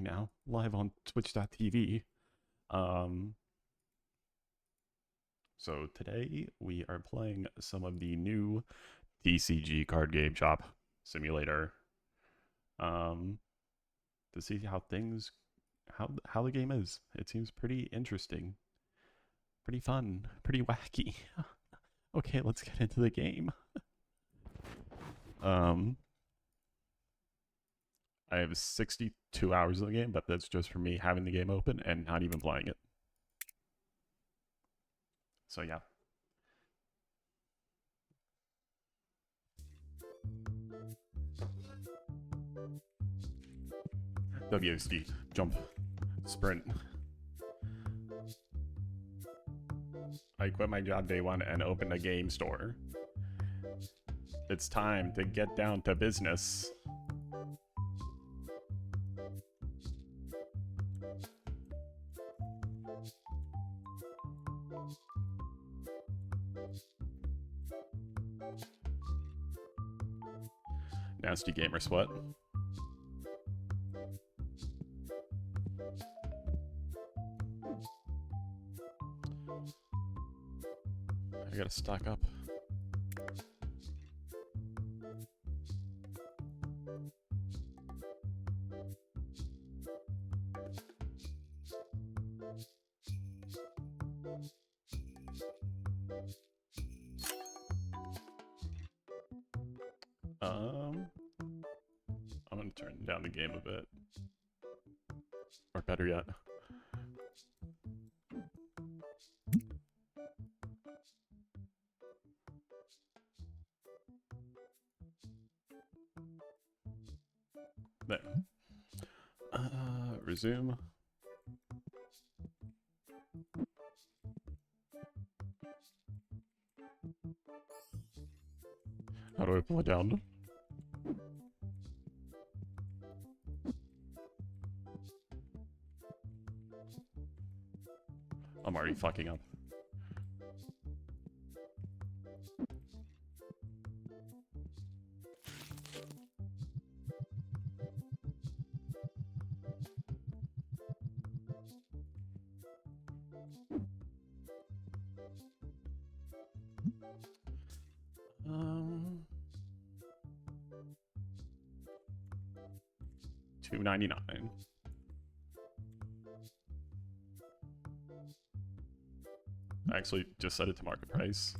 now, live on twitch.tv. So today we are playing some of the new TCG Card Game Shop Simulator. To see how things, how the game is. It seems pretty interesting, pretty fun, pretty wacky. Okay, let's get into the game. I have 62 hours of the game, but that's just for me having the game open and not even playing it. So yeah. WSD, jump, sprint. I quit my job day one and opened a game store. It's time to get down to business. Nasty gamer sweat. I gotta stock up. I'm gonna turn down the game a bit. Or better yet. There. Resume. How do I pull it down? I'm already fucking up. $2.99. I actually just set it to market price.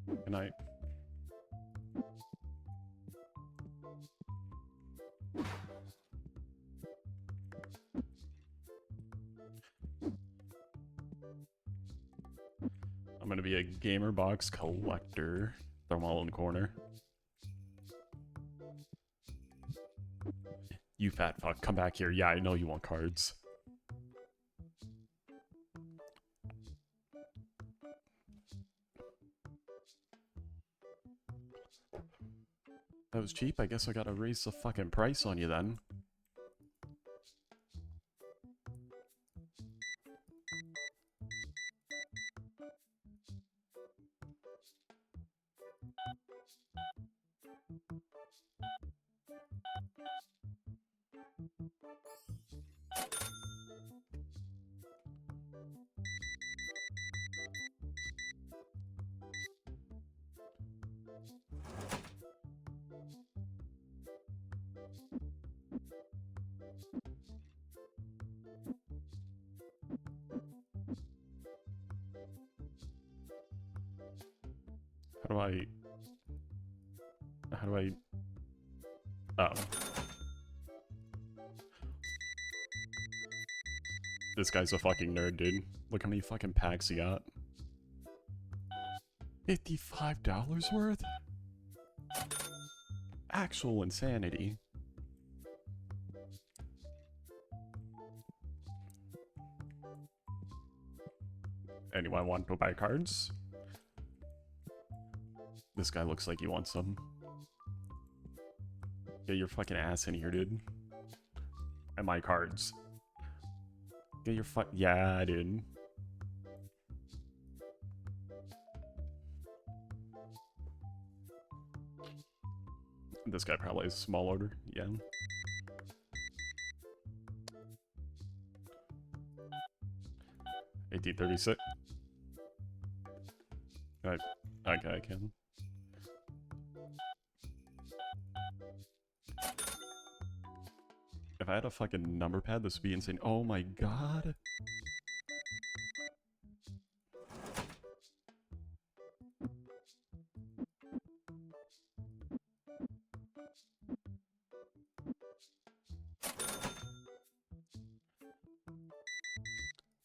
Good night. I'm gonna be a gamer box collector. Throw them all in the corner. You fat fuck, come back here. Yeah, I know you want cards. That was cheap. I guess I gotta raise the fucking price on you then. How do I... Oh. This guy's a fucking nerd, dude. Look how many fucking packs he got. $55 worth? Actual insanity. Anyone want to buy cards? This guy looks like he wants some. Get your fucking ass in here, dude. And my cards. Get your yeah, dude. This guy probably has a small order. Yeah. $18.36. Alright. Okay, I can. If I had a fucking number pad, this would be insane. Oh my god.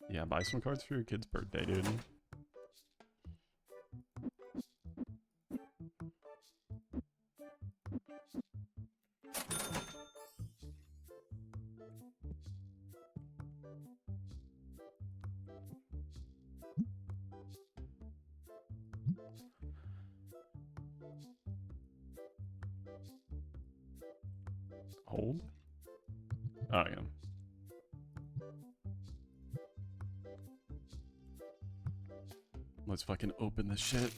Yeah, buy some cards for your kid's birthday, dude. Hold? Oh, yeah. Let's fucking open this shit.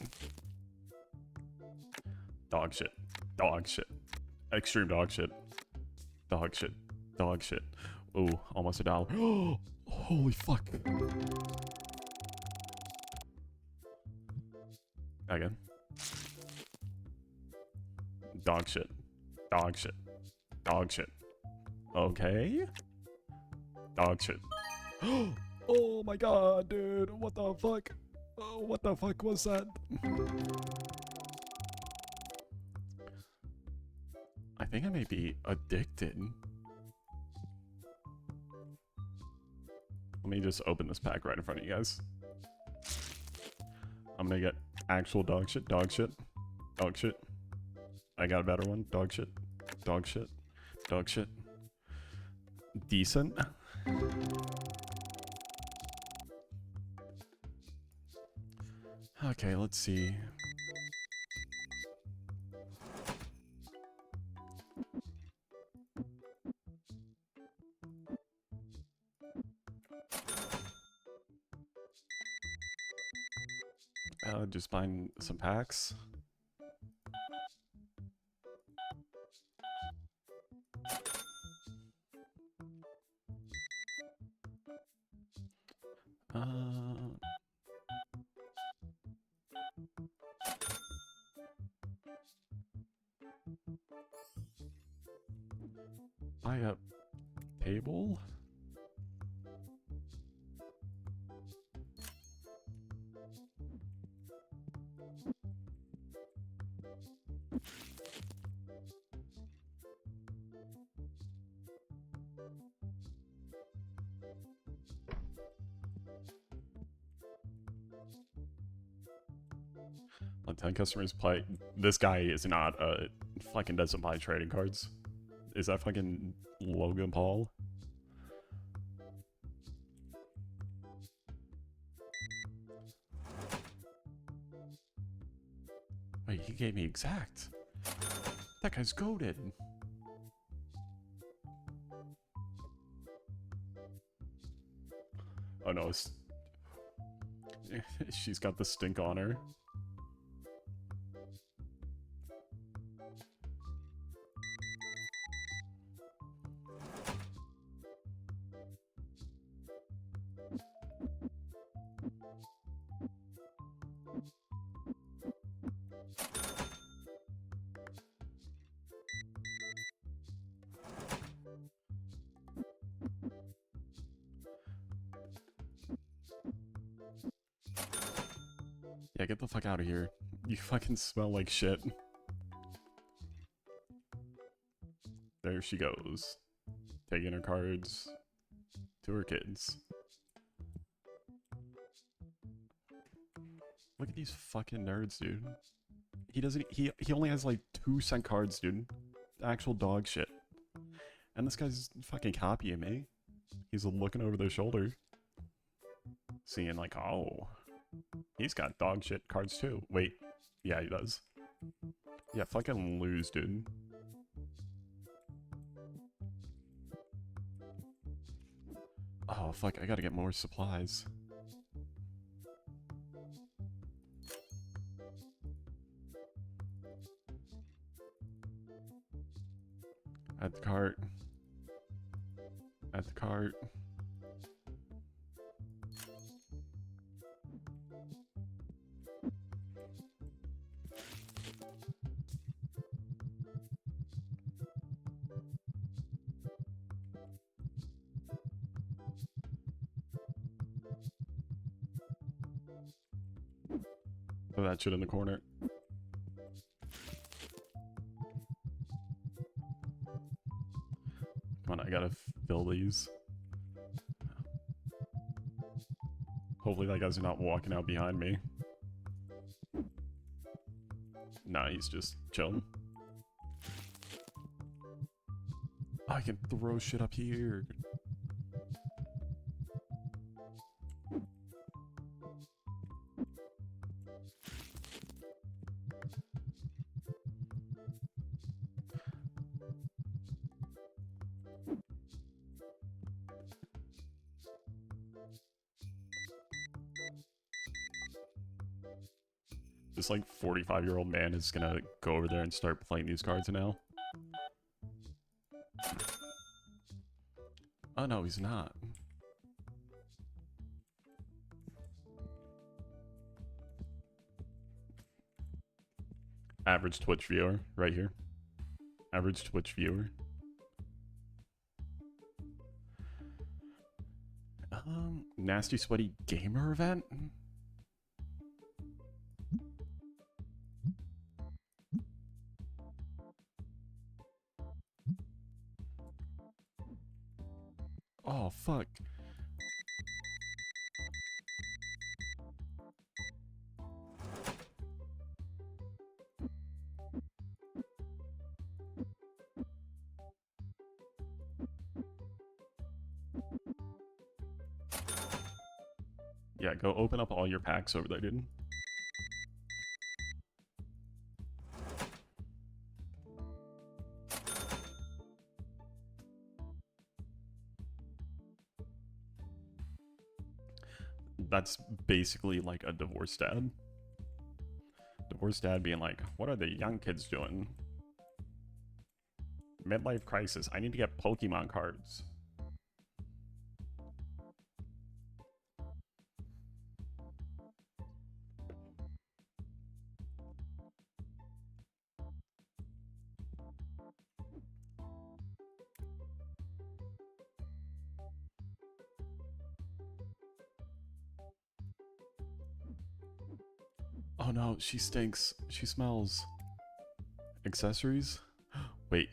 Dog shit. Dog shit. Extreme dog shit. Dog shit. Dog shit. Ooh, almost $1. Holy fuck. Again. Dog shit. Dog shit. Dog shit. Okay. Dog shit. Oh my god, dude. What the fuck? Oh, what the fuck was that? I think I may be addicted. Let me just open this pack right in front of you guys. I'm gonna get actual dog shit, dog shit, dog shit. I got a better one. Dog shit, dog shit, dog shit. Decent. Okay, let's see. Just buying some packs. Buy a table? Let 10 customers play. This guy is not fucking doesn't buy trading cards. Is that fucking Logan Paul? Wait, he gave me exact. That guy's goated. Oh no, she's got the stink on her. Yeah, get the fuck out of here. You fucking smell like shit. There she goes. Taking her cards to her kids. Look at these fucking nerds, dude. He doesn't, he only has like 2-cent cards, dude. Actual dog shit. And this guy's fucking copying me. He's looking over their shoulder. Seeing like, oh, he's got dog shit cards too. Wait, yeah, he does. Yeah, fucking lose, dude. Oh, fuck, I gotta get more supplies. Add the cart. Add the cart. Throw that shit in the corner. Come on, I gotta fill these. Hopefully that guy's not walking out behind me. Nah, he's just chilling. I can throw shit up here. This like 45-year-old man is gonna go over there and start playing these cards now. Oh no, he's not. Average Twitch viewer, right here. Average Twitch viewer. Nasty Sweaty Gamer event? Oh, fuck. Yeah, go open up all your packs over there, dude. That's basically like a divorced dad. Divorced dad being like, what are the young kids doing? Midlife crisis. I need to get Pokemon cards. Oh no, she stinks. She smells. Accessories? Wait.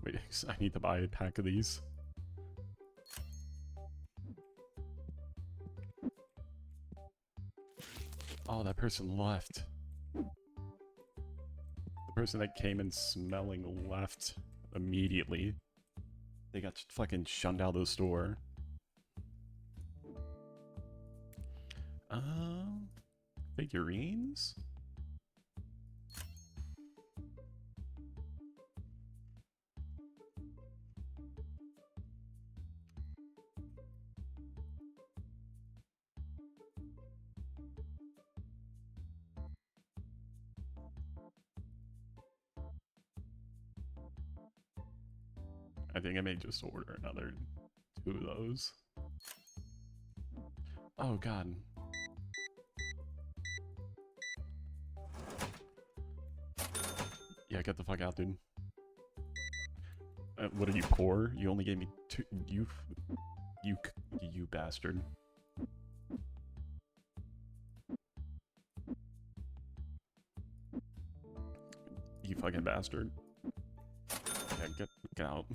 Wait, I need to buy a pack of these. Oh, that person left. The person that came in smelling left immediately. They got fucking shunned out of the store. Figurines? I think I may just order another 2 of those. Oh god. Yeah, get the fuck out, dude. What are you, poor? You only gave me 2. You bastard. You fucking bastard. Yeah, get out.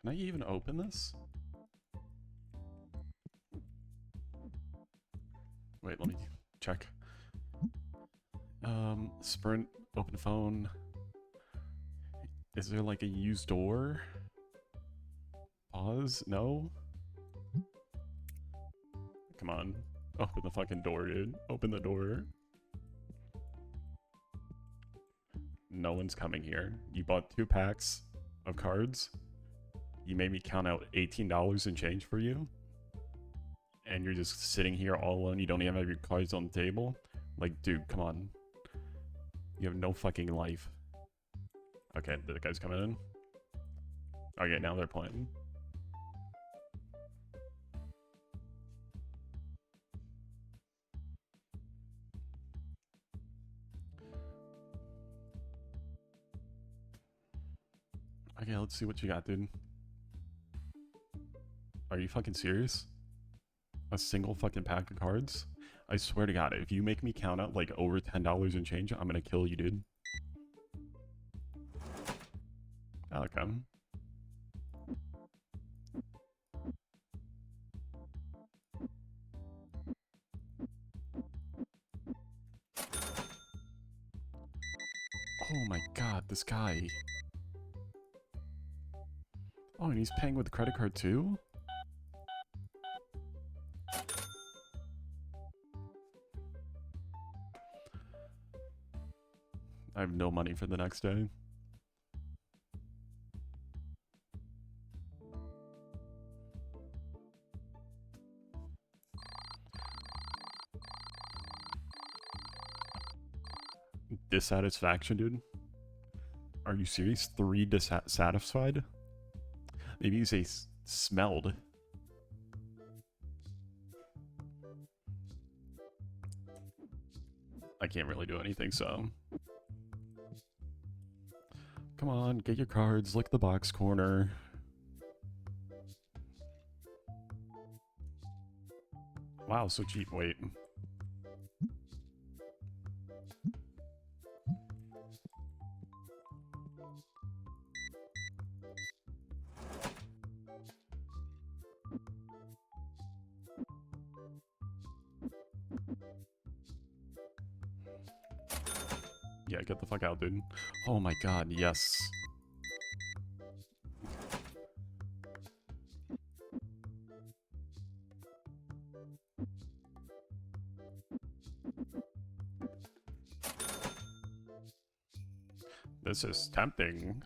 Can I even open this? Wait, let me check. Sprint, open phone. Is there like a used door? Pause? No? Come on. Open the fucking door, dude. Open the door. No one's coming here. You bought 2 packs of cards. You made me count out $18 in change for you. And you're just sitting here all alone. You don't even have your cards on the table. Like, dude, come on. You have no fucking life. Okay, the guy's coming in. Okay, now they're playing. Okay, let's see what you got, dude. Are you fucking serious? A single fucking pack of cards? I swear to God, if you make me count out like over $10 in change, I'm gonna kill you, dude. Okay. Oh my God, this guy. Oh, and he's paying with the credit card too? I have no money for the next day. Dissatisfaction, dude? Are you serious? 3 dissatisfied? Maybe you say smelled. I can't really do anything, so... Come on, get your cards, lick the box corner. Wow, so cheap. Wait. Yeah, get the fuck out, dude. Oh my God, yes. This is tempting.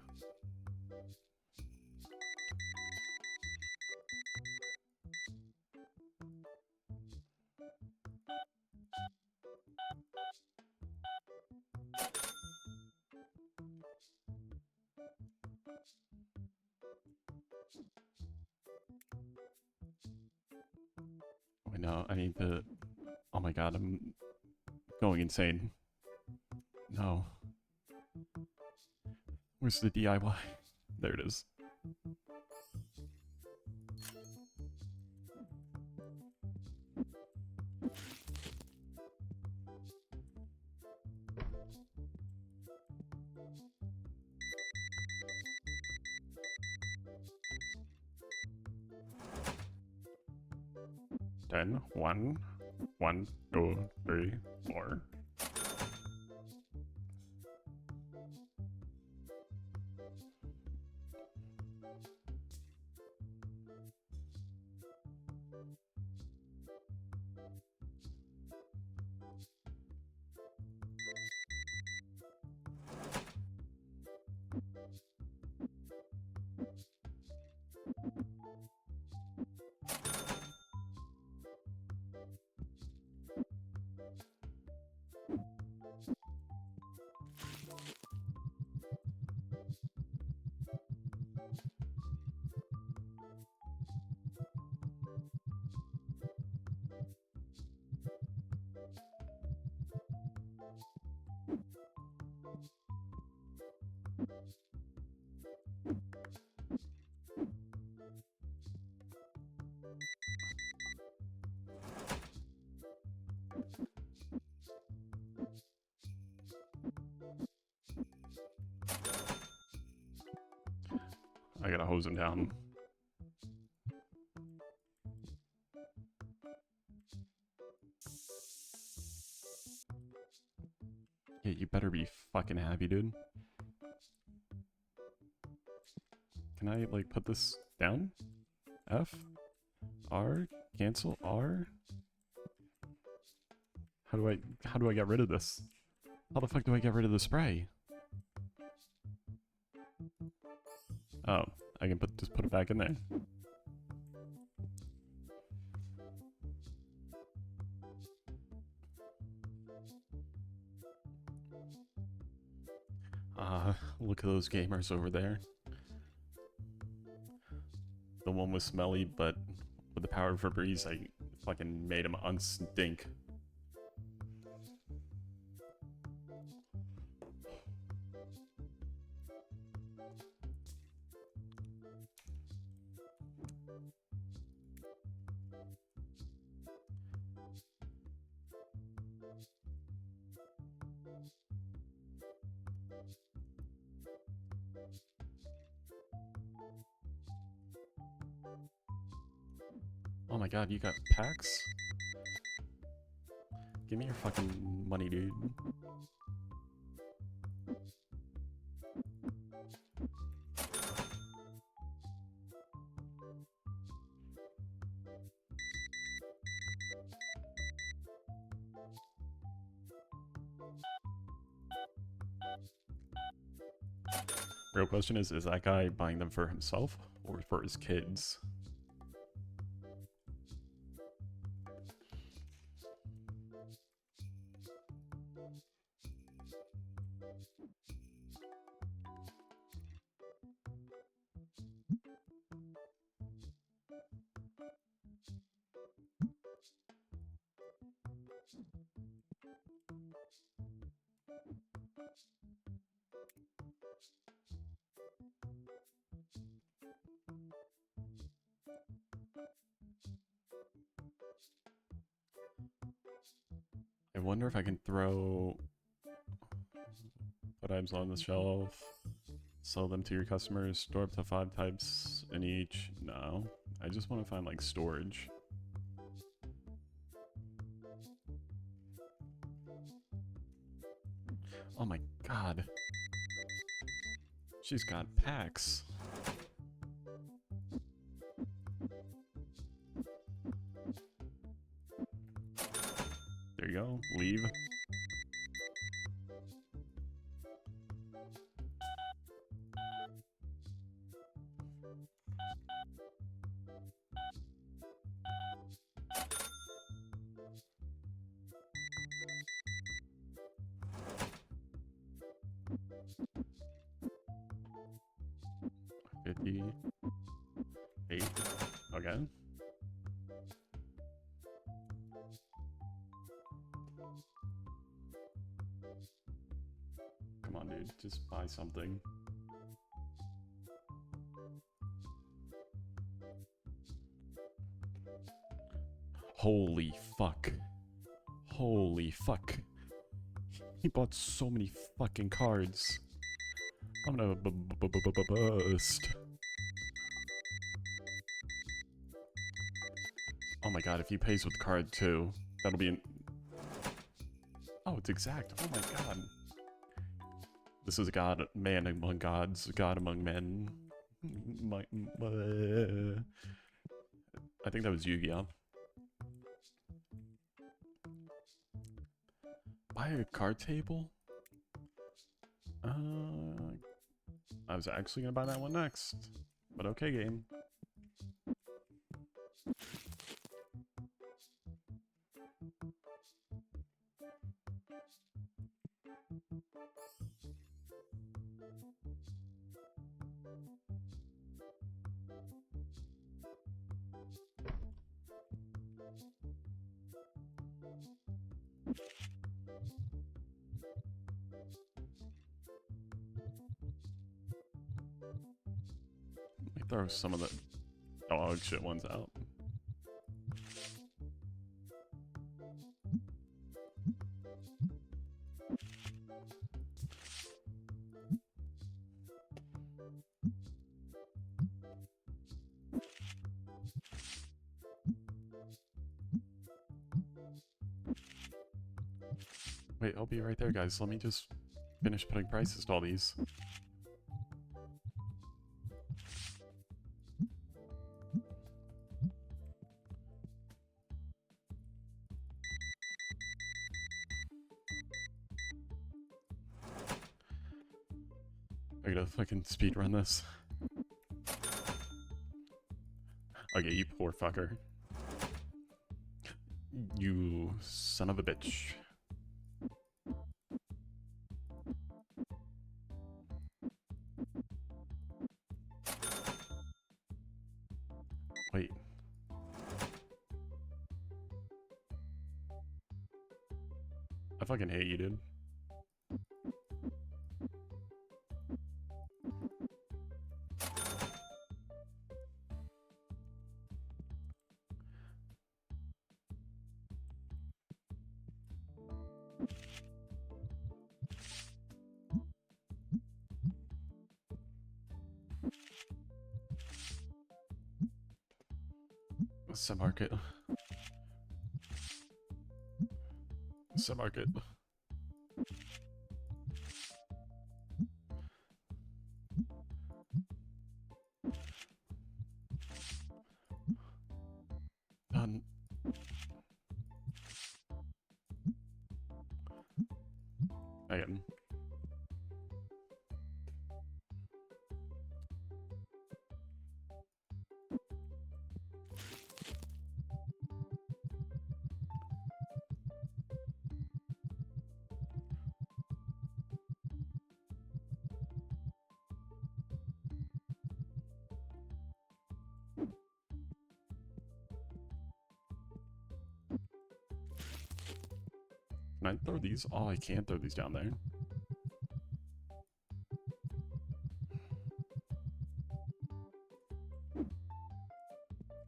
I know, I need to... Oh my God, I'm going insane. No. Where's the DIY? There it is. Ten, 1, 1, 2, 3, 4. I gotta hose him down. Yeah, you better be fucking happy, dude. Can I, like, put this down? F? R? Cancel? R? How do I get rid of this? How the fuck do I get rid of the spray? Oh, I can just put it back in there. Look at those gamers over there. The one was smelly, but with the power of Febreze, I fucking made him unstink. Oh my god, you got packs? Give me your fucking money, dude. Real question is that guy buying them for himself or for his kids? I wonder if I can put items on the shelf, sell them to your customers, store up to 5 types in each. No, I just want to find like storage. Oh my god. She's got packs. There you go. Leave. $58. Okay. Come on, dude. Just buy something. Holy fuck. Holy fuck. He bought so many fucking cards. I'm gonna bust. Oh my god, if he pays with card too, that'll be an... Oh, it's exact. Oh my god. This is a god, man among gods, god among men. I think that was Yu-Gi-Oh! Buy a card table? I was actually gonna buy that one next. But okay, game. Let me throw some of the dog shit ones out. Wait, I'll be right there, guys. Let me just finish putting prices to all these. I gotta fucking speedrun this. Okay, you poor fucker. You son of a bitch. Wait. I fucking hate you, dude. Submarket. Submarket. Done. Again. Can I throw these? Oh, I can't throw these down there.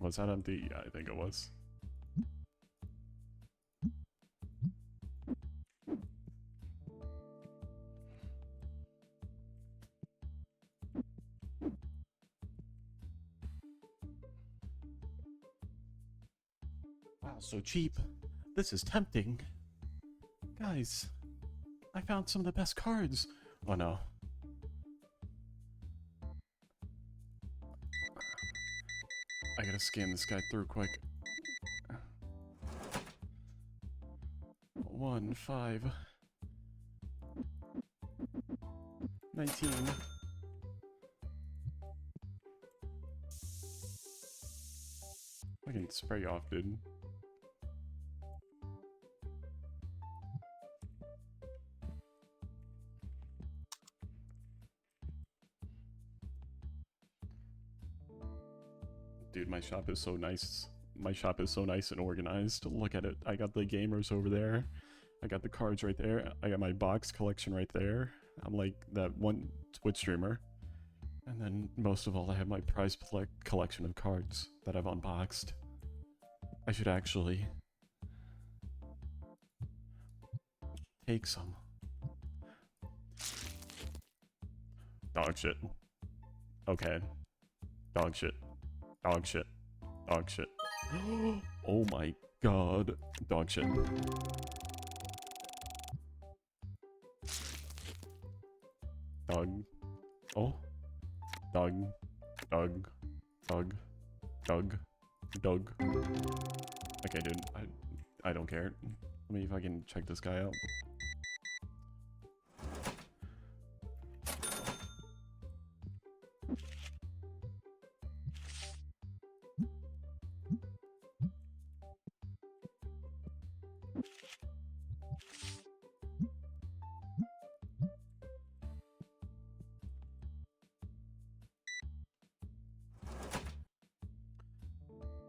Was that empty? Yeah, I think it was. Wow, so cheap. This is tempting. Guys, I found some of the best cards. Oh no. I gotta scan this guy through quick. 1, 5, 19. I can spray you off, dude. Dude, my shop is so nice. My shop is so nice and organized. Look at it. I got the gamers over there. I got the cards right there. I got my box collection right there. I'm like that one Twitch streamer. And then most of all, I have my prize collection of cards that I've unboxed. I should actually take some. Dog shit. Okay. Dog shit. Dog shit. Dog shit. Oh my god. Dog shit. Dog. Oh. Dog. Dog. Dog. Dog. Dog. Okay, dude. I don't care. Let me fucking check this guy out.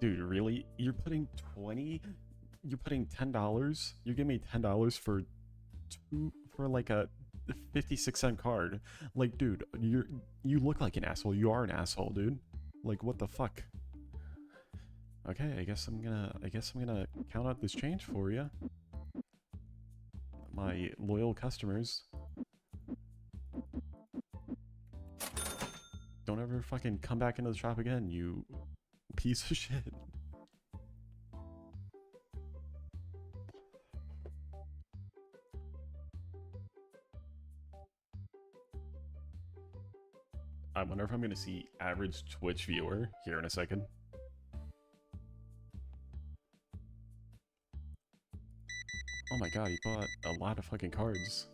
Dude, really? You're putting 20? You're putting $10? You give me $10 for like a 56-cent card. Like, dude, you look like an asshole. You are an asshole, dude. Like, what the fuck? Okay, I guess I'm gonna count out this change for you. My loyal customers. Don't ever fucking come back into the shop again, you piece of shit. I wonder if I'm gonna see average Twitch viewer here in a second. Oh my god, he bought a lot of fucking cards.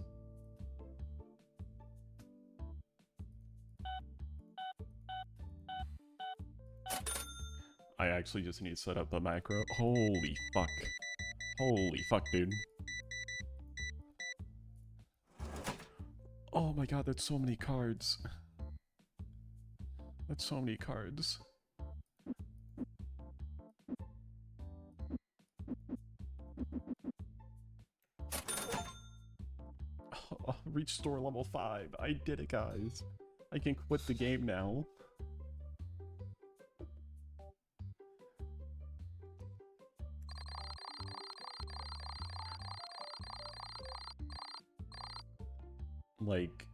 I actually just need to set up a macro. Holy fuck. Holy fuck, dude. Oh my god, that's so many cards. That's so many cards. Oh, reach store level 5. I did it, guys. I can quit the game now. Like,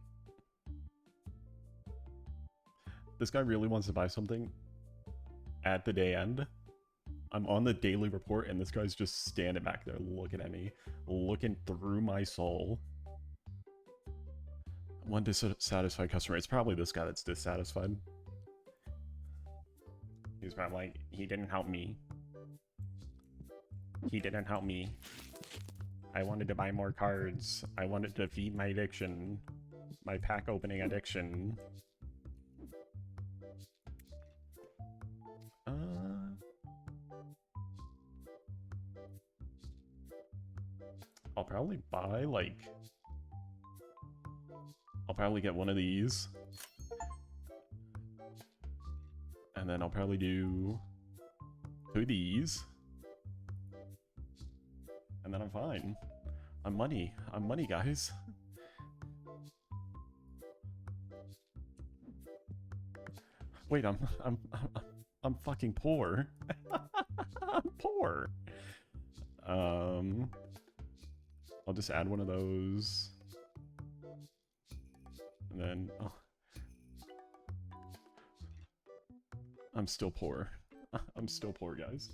this guy really wants to buy something at the day end. I'm on the daily report and this guy's just standing back there looking at me, looking through my soul. One dissatisfied customer. It's probably this guy that's dissatisfied. He's probably like, he didn't help me. He didn't help me. I wanted to buy more cards. I wanted to feed my addiction. My pack opening addiction. I'll probably buy, like... I'll probably get one of these. And then I'll probably do 2 of these. And then I'm fine. I'm money, guys. Wait, I'm fucking poor. I'm poor. I'll just add one of those. And then, oh. I'm still poor. I'm still poor, guys.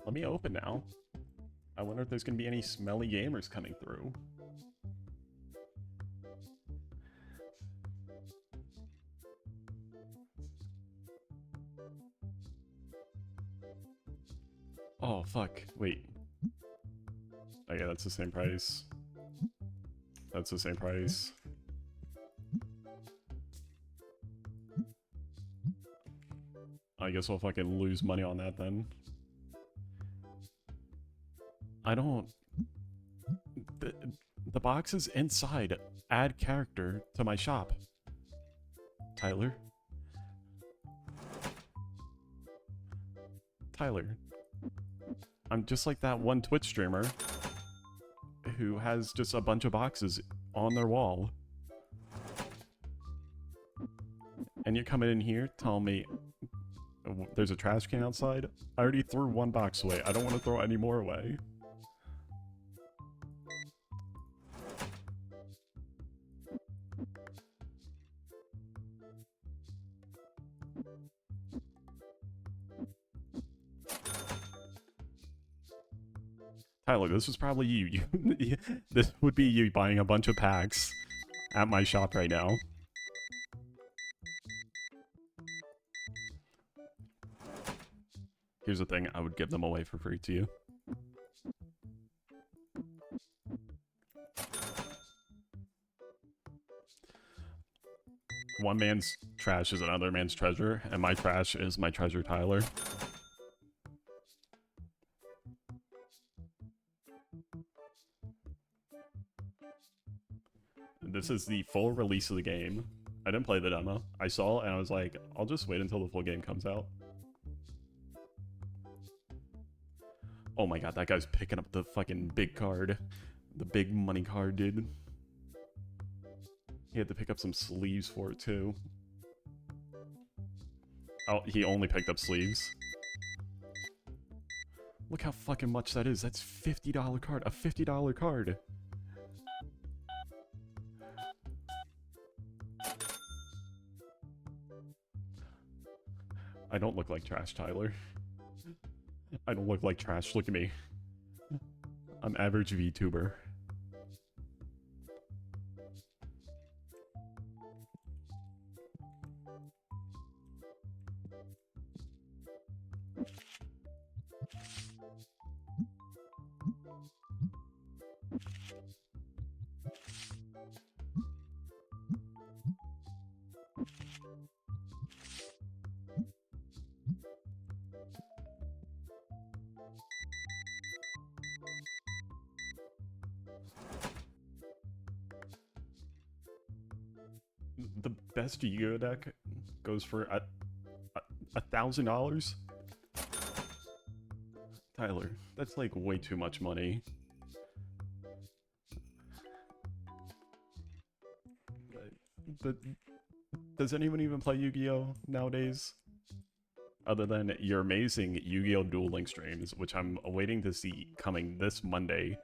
Let me open now. I wonder if there's gonna be any smelly gamers coming through. Oh, fuck. Wait. Okay, that's the same price. That's the same price. I guess we'll fucking lose money on that then. I don't... The box is inside. Add character to my shop. Tyler. Tyler. I'm just like that one Twitch streamer who has just a bunch of boxes on their wall. And you're coming in here telling me there's a trash can outside? I already threw 1 box away. I don't want to throw any more away. Tyler, this was probably you. This would be you buying a bunch of packs at my shop right now. Here's the thing, I would give them away for free to you. One man's trash is another man's treasure, and my trash is my treasure, Tyler. This is the full release of the game. I didn't play the demo. I saw it and I was like, I'll just wait until the full game comes out. Oh my god, that guy's picking up the fucking big card. The big money card, dude. He had to pick up some sleeves for it too. Oh, he only picked up sleeves. Look how fucking much that is. That's $50 card. A $50 card. I don't look like trash, Tyler. I don't look like trash. Look at me. I'm average VTuber. The best Yu-Gi-Oh deck goes for $1,000. Tyler, that's like way too much money. Does anyone even play Yu-Gi-Oh nowadays? Other than your amazing Yu-Gi-Oh! Duel Link streams, which I'm awaiting to see coming this Monday.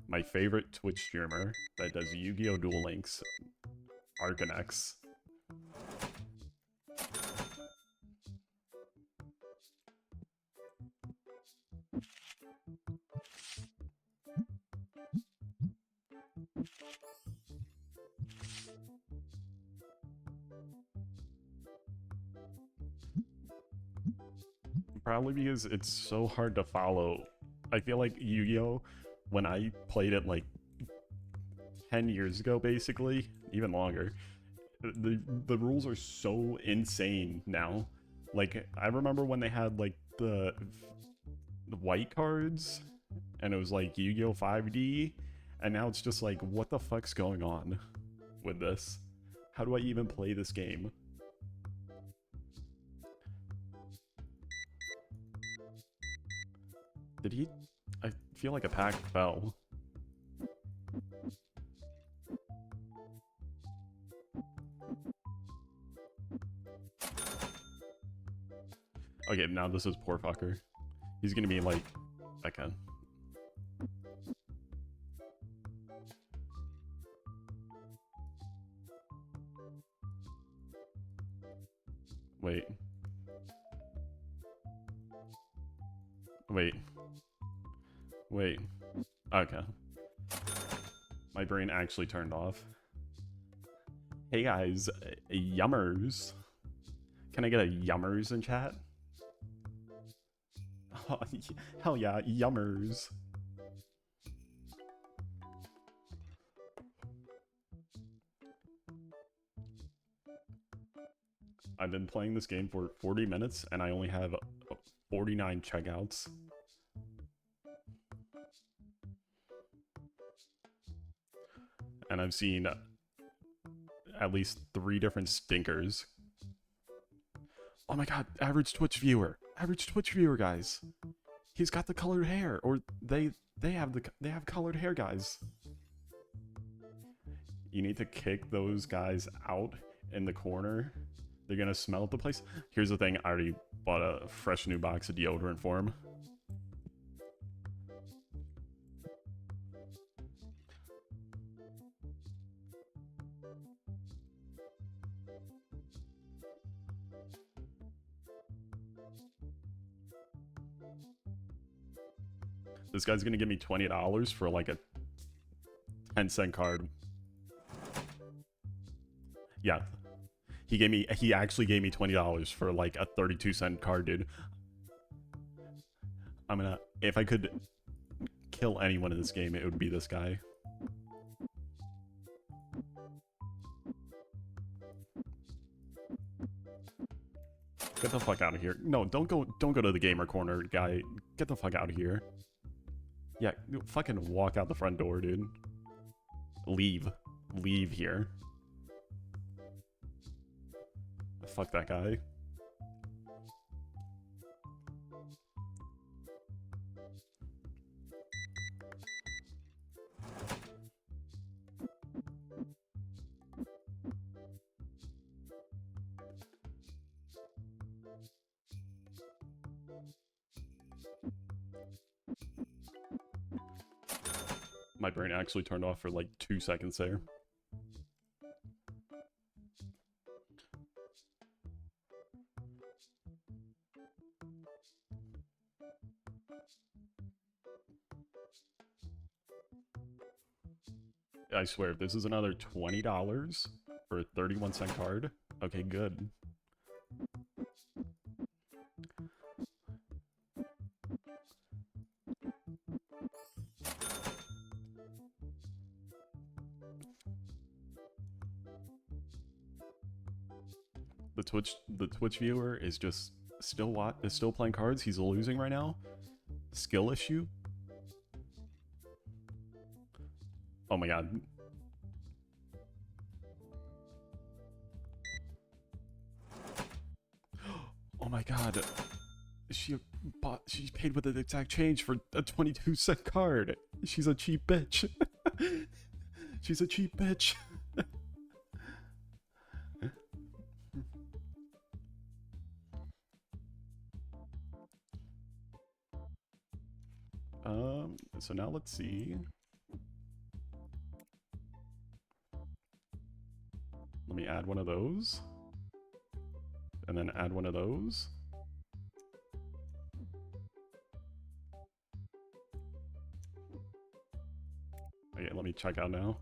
My favorite Twitch streamer that does Yu-Gi-Oh! Duel Links, Arcanex. Probably because it's so hard to follow. I feel like Yu-Gi-Oh! When I played it like 10 years ago, basically, even longer, the rules are so insane now. Like, I remember when they had like the white cards, and it was like Yu-Gi-Oh! 5D, and now it's just like, what the fuck's going on with this? How do I even play this game? Did he? I feel like a pack fell. Okay, now this is poor fucker. He's gonna be like, okay. Wait. Wait. Wait. Okay. My brain actually turned off. Hey guys, yummers. Can I get a yummers in chat? Oh, hell yeah, yummers. I've been playing this game for 40 minutes and I only have 49 checkouts. And I've seen at least 3 different stinkers. Oh my god, average Twitch viewer. Average Twitch viewer, guys. He's got the colored hair, or they have colored hair, guys. You need to kick those guys out in the corner. They're gonna smell the place. Here's the thing, I already bought a fresh new box of deodorant for him. This guy's gonna give me $20 for like a 10-cent card. Yeah. He actually gave me $20 for like a 32-cent card, dude. If I could kill anyone in this game, it would be this guy. Get the fuck out of here. No, don't go to the gamer corner, guy. Get the fuck out of here. Yeah, fucking walk out the front door, dude. Leave. Leave here. Fuck that guy. My brain actually turned off for like 2 seconds there. I swear, if this is another $20 for a 31-cent card, okay, good. The Twitch viewer is just still playing cards. He's losing right now. Skill issue. Oh my god. Oh my god. She paid with the exact change for a 22-cent card. She's a cheap bitch. She's a cheap bitch. So now let's see. Let me add one of those. And then add one of those. Okay, let me check out now.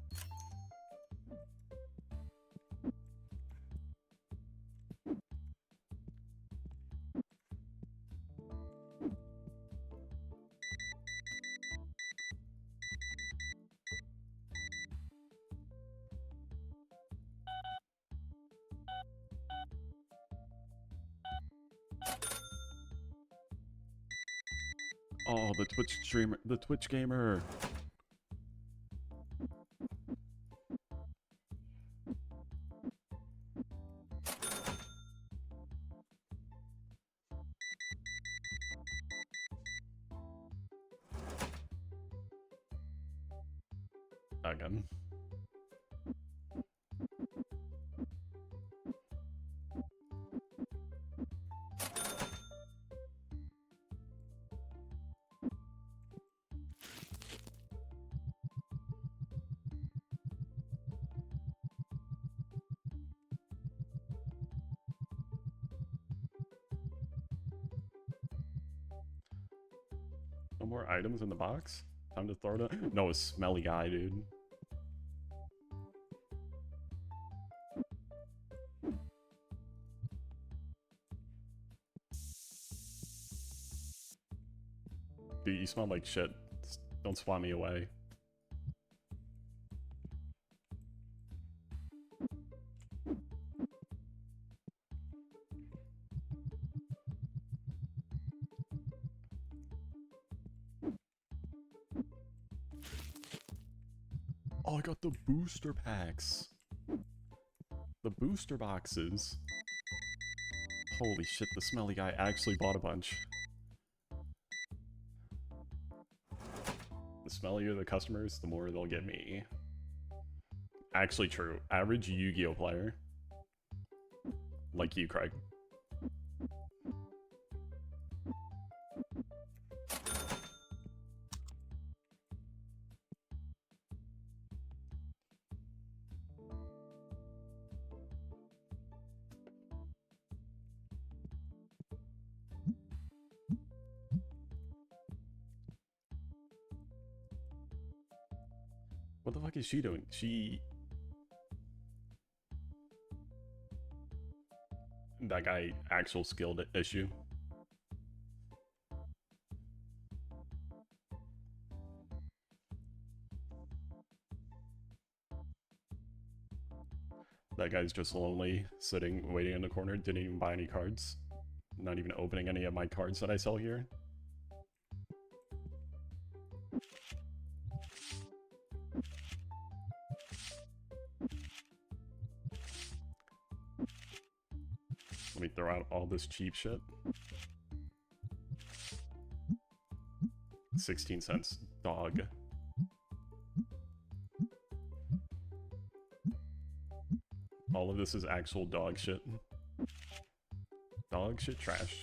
Oh, the Twitch streamer, the Twitch gamer. Again. No more items in the box? Time to throw it in? No, a smelly guy, dude. Dude, you smell like shit. Just don't swat me away. Oh, I got the booster packs. The booster boxes. Holy shit, the smelly guy actually bought a bunch. The smellier the customers, the more they'll get me. Actually true. Average Yu-Gi-Oh player. Like you, Craig. What the fuck is she doing? That guy, actual skilled issue. That guy's just lonely, sitting, waiting in the corner, didn't even buy any cards. Not even opening any of my cards that I sell here. Let me throw out all this cheap shit. 16 cents. Dog. All of this is actual dog shit. Dog shit trash.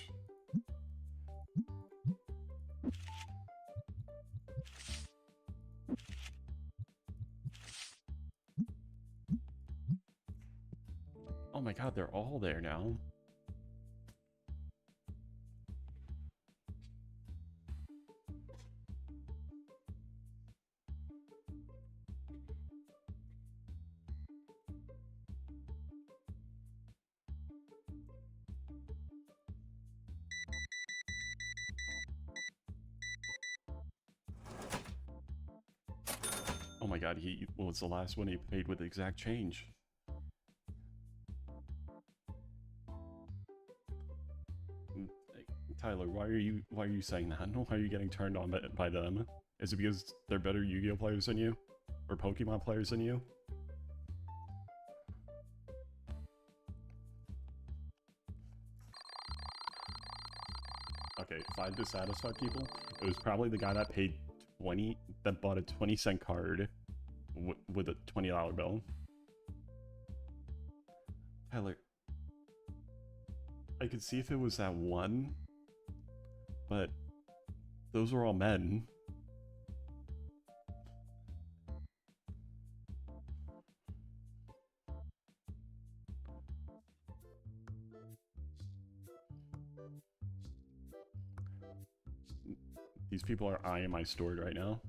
Oh my god, they're all there now. Oh my god, he was the last one he paid with exact change. Tyler, why are you saying that? Why are you getting turned on by them? Is it because they're better Yu-Gi-Oh players than you? Or Pokemon players than you? Okay, 5 dissatisfied people. It was probably the guy that paid 20, that bought a 20-cent card with a $20 bill. Tyler, I could see if it was that one, but those were all men. These people are eyeing my store right now.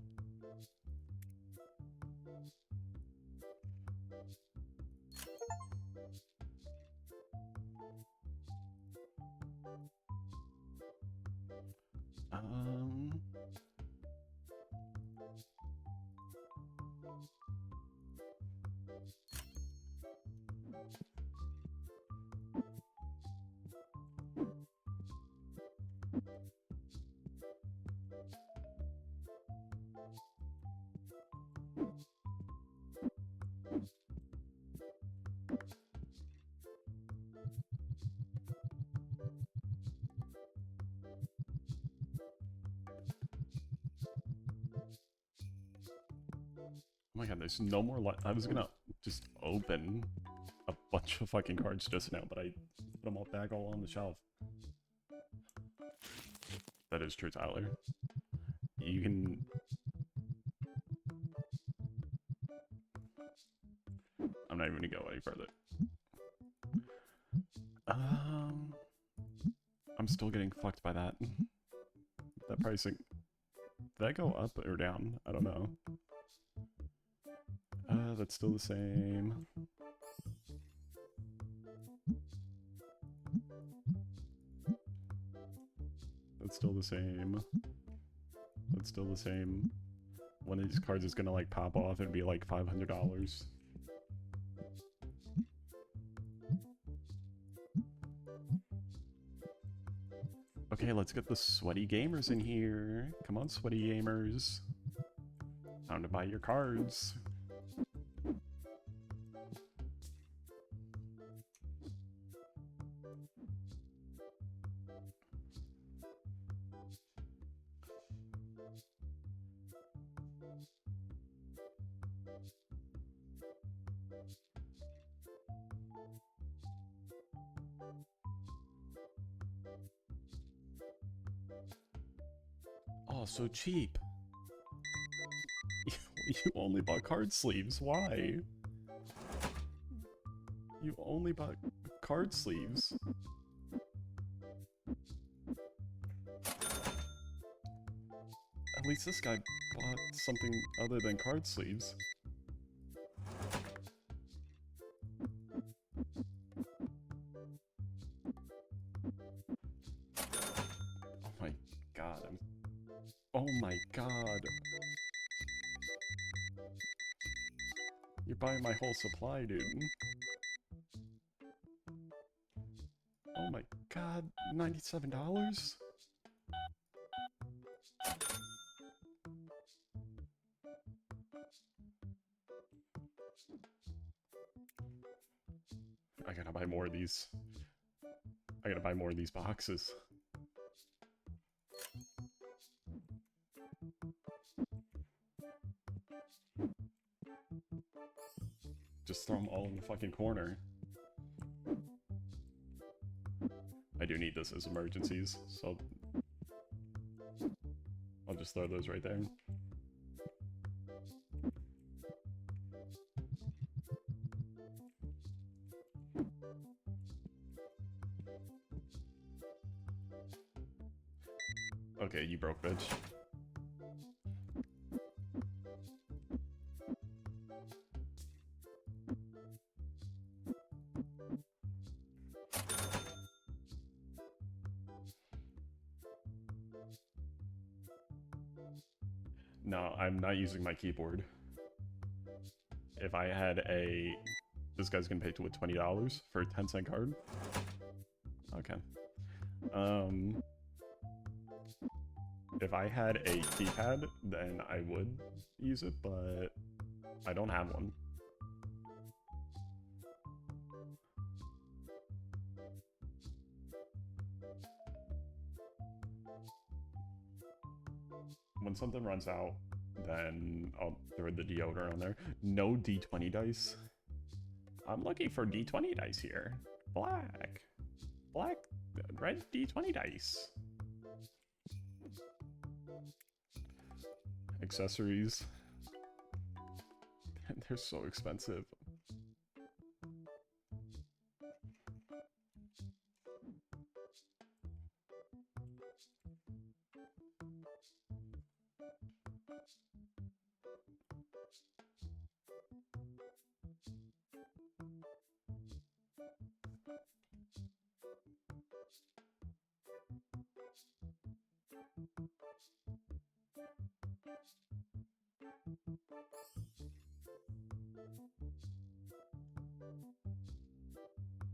Oh my god, there's no more I was gonna just open a bunch of fucking cards just now, but I put them all back all on the shelf. That is true, Tyler. You can... I'm not even gonna go any further. I'm still getting fucked by that. That pricing. Did that go up or down? I don't know. That's still the same. That's still the same. That's still the same. One of these cards is gonna like pop off and be like $500. Okay, let's get the sweaty gamers in here. Come on, sweaty gamers. Time to buy your cards. Oh, so cheap. You only bought card sleeves. Why? You only bought card sleeves. At least this guy bought something other than card sleeves. Oh my god. Oh my god. You're buying my whole supply, dude. Oh my god, $97? I gotta buy more of these. I gotta buy more of these boxes. Just throw them all in the fucking corner. I do need this as emergencies, so I'll just throw those right there. Okay, you broke, bitch. No, I'm not using my keyboard. If I had a... This guy's gonna pay to with $20 for a 10-cent card? Okay. If I had a keypad, then I would use it, but I don't have one. When something runs out, then I'll throw the deodorant on there. No D20 dice. I'm looking for D20 dice here. Black, red D20 dice. Accessories. They're so expensive.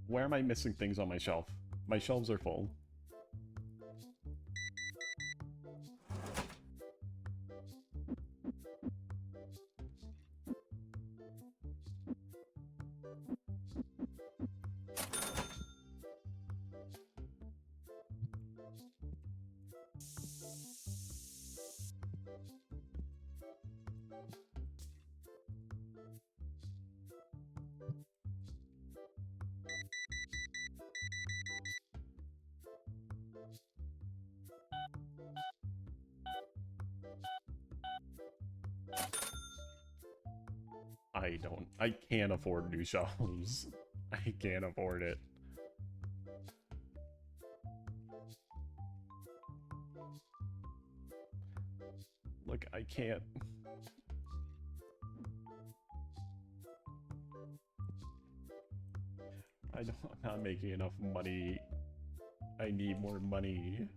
Where am I missing things on my shelf? My shelves are full. I can't afford new shelves. I can't afford it. Look, I can't. I'm not making enough money. I need more money.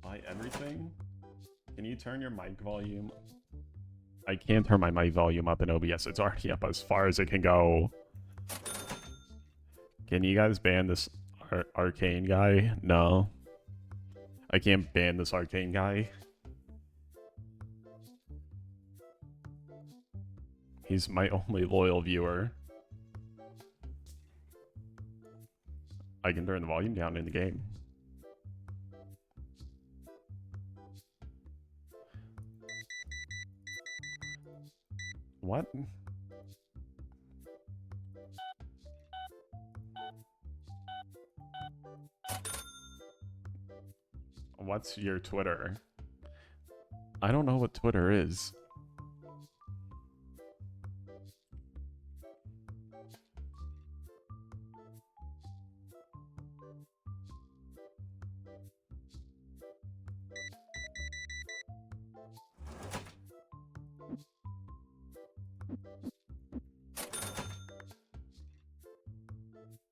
Buy everything? Can you turn your mic volume? I can't turn my mic volume up in OBS. It's already up as far as it can go. Can you guys ban this arcane guy? No. I can't ban this arcane guy. He's my only loyal viewer. I can turn the volume down in the game. What? What's your Twitter? I don't know what Twitter is.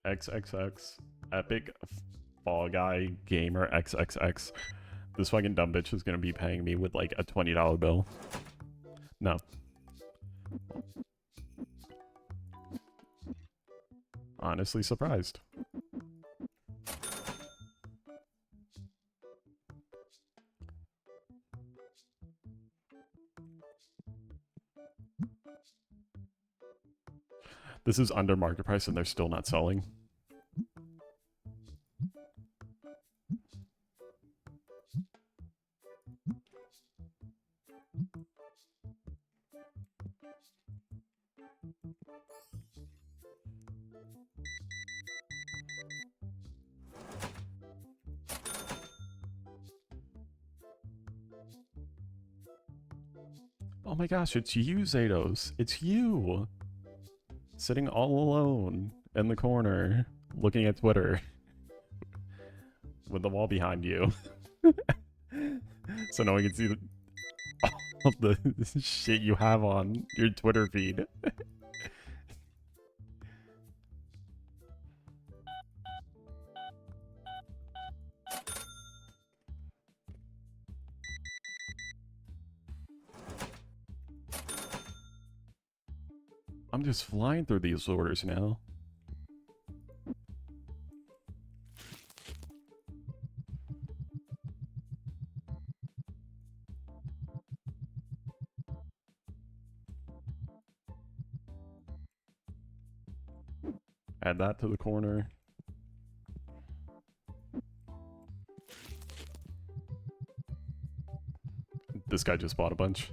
XXX Epic Fall Guy Gamer XXX. This fucking dumb bitch is gonna be paying me with like a $20 bill. No. Honestly surprised. This is under market price and they're still not selling. Oh my gosh, it's you, Zados. It's you. Sitting all alone in the corner, looking at Twitter. With the wall behind you. So no one can see all the shit you have on your Twitter feed. I'm just flying through these orders now. Add that to the corner. This guy just bought a bunch.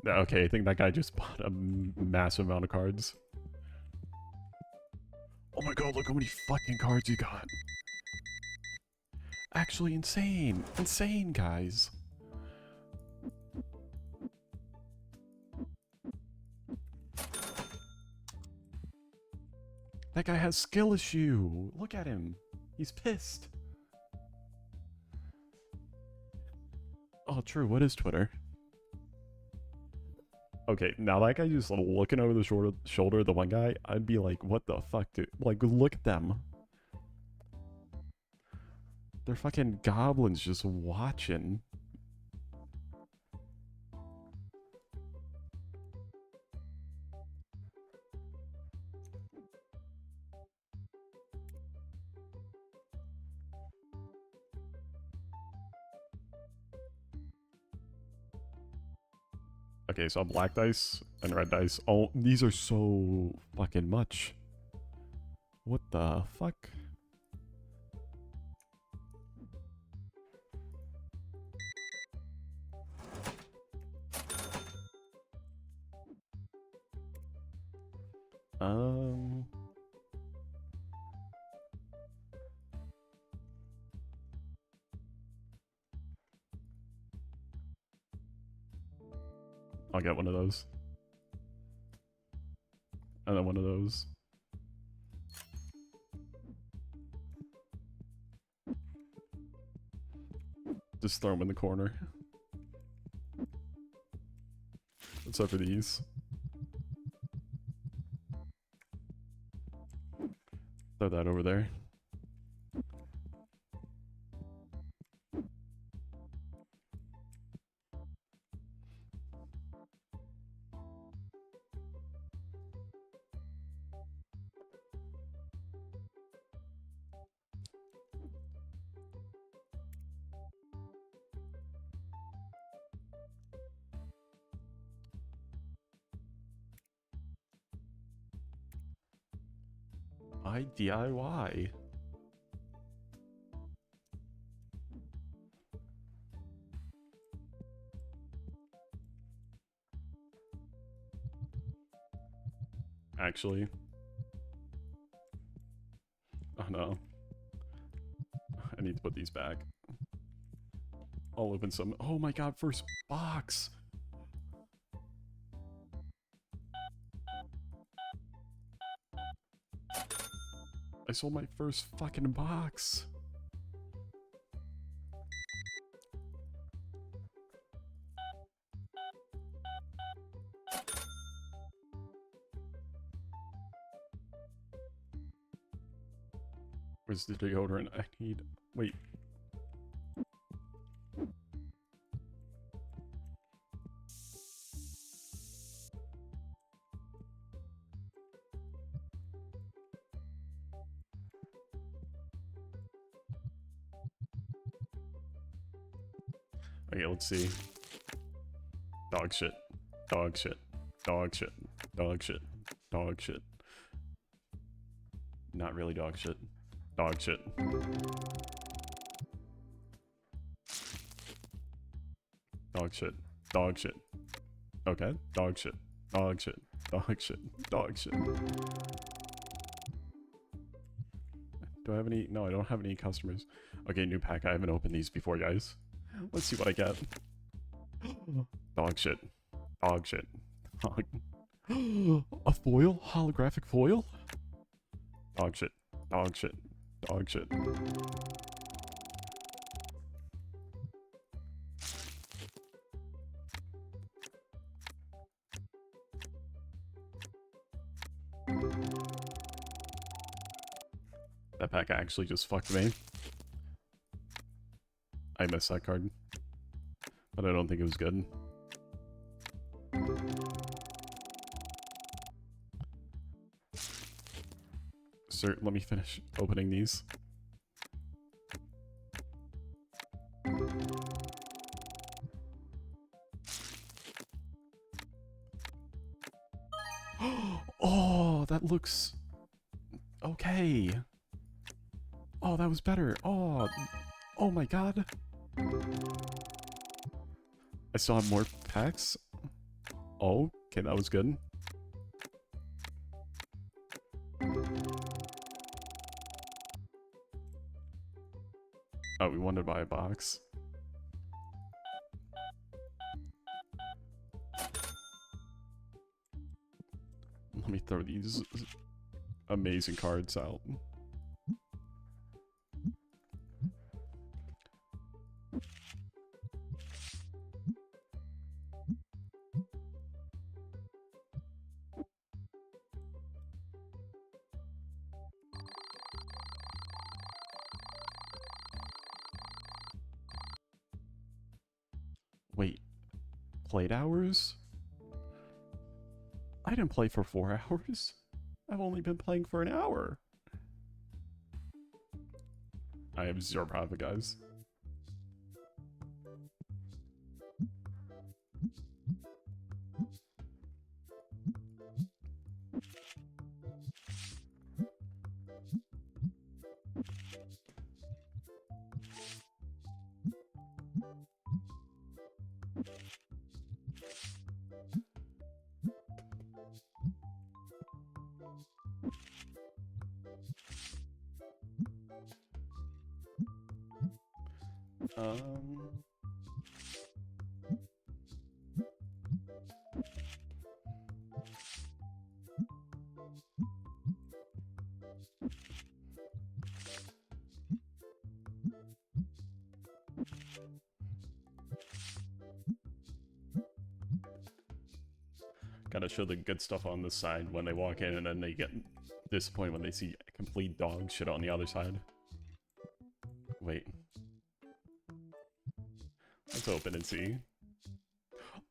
Okay, I think that guy just bought a massive amount of cards. Oh my god, look how many fucking cards you got. Actually insane. Insane, guys. That guy has skill issue. Look at him. He's pissed. Oh, true. What is Twitter? Okay, now that guy just looking over the shoulder of the one guy, I'd be like, what the fuck, dude? Like, look at them. They're fucking goblins just watching. Okay, so black dice and red dice. Oh, these are so fucking much. What the fuck? I'll get one of those. And then one of those. Just throw them in the corner. What's up for these? Throw that over there. I DIY. Actually. Oh no. I need to put these back. I'll open some. Oh my god, first box! I sold my first fucking box! Where's the deodorant? I need... Wait. Okay, let's see. Dog shit. Dog shit. Dog shit. Dog shit. Dog shit. Not really dog shit. Dog shit. Dog shit. Dog shit. Okay. Dog shit. Dog shit. Dog shit. Dog shit. Do I have any? No, I don't have any customers. Okay, new pack. I haven't opened these before, guys. Let's see what I get. Dog shit. Dog shit. Dog. A foil? Holographic foil? Dog shit. Dog shit. Dog shit. That pack actually just fucked me. I missed that card. But I don't think it was good. Sir, let me finish opening these. Oh, that looks okay. Oh, that was better. Oh, oh my god. I still have more packs. Oh, okay, that was good. Oh, we wanted to buy a box. Let me throw these amazing cards out. Wait, played hours? I didn't play for 4 hours. I've only been playing for an hour. I have 0 profit, guys. Gotta show the good stuff on this side when they walk in, and then they get disappointed when they see complete dog shit on the other side. Wait. Let's open and see.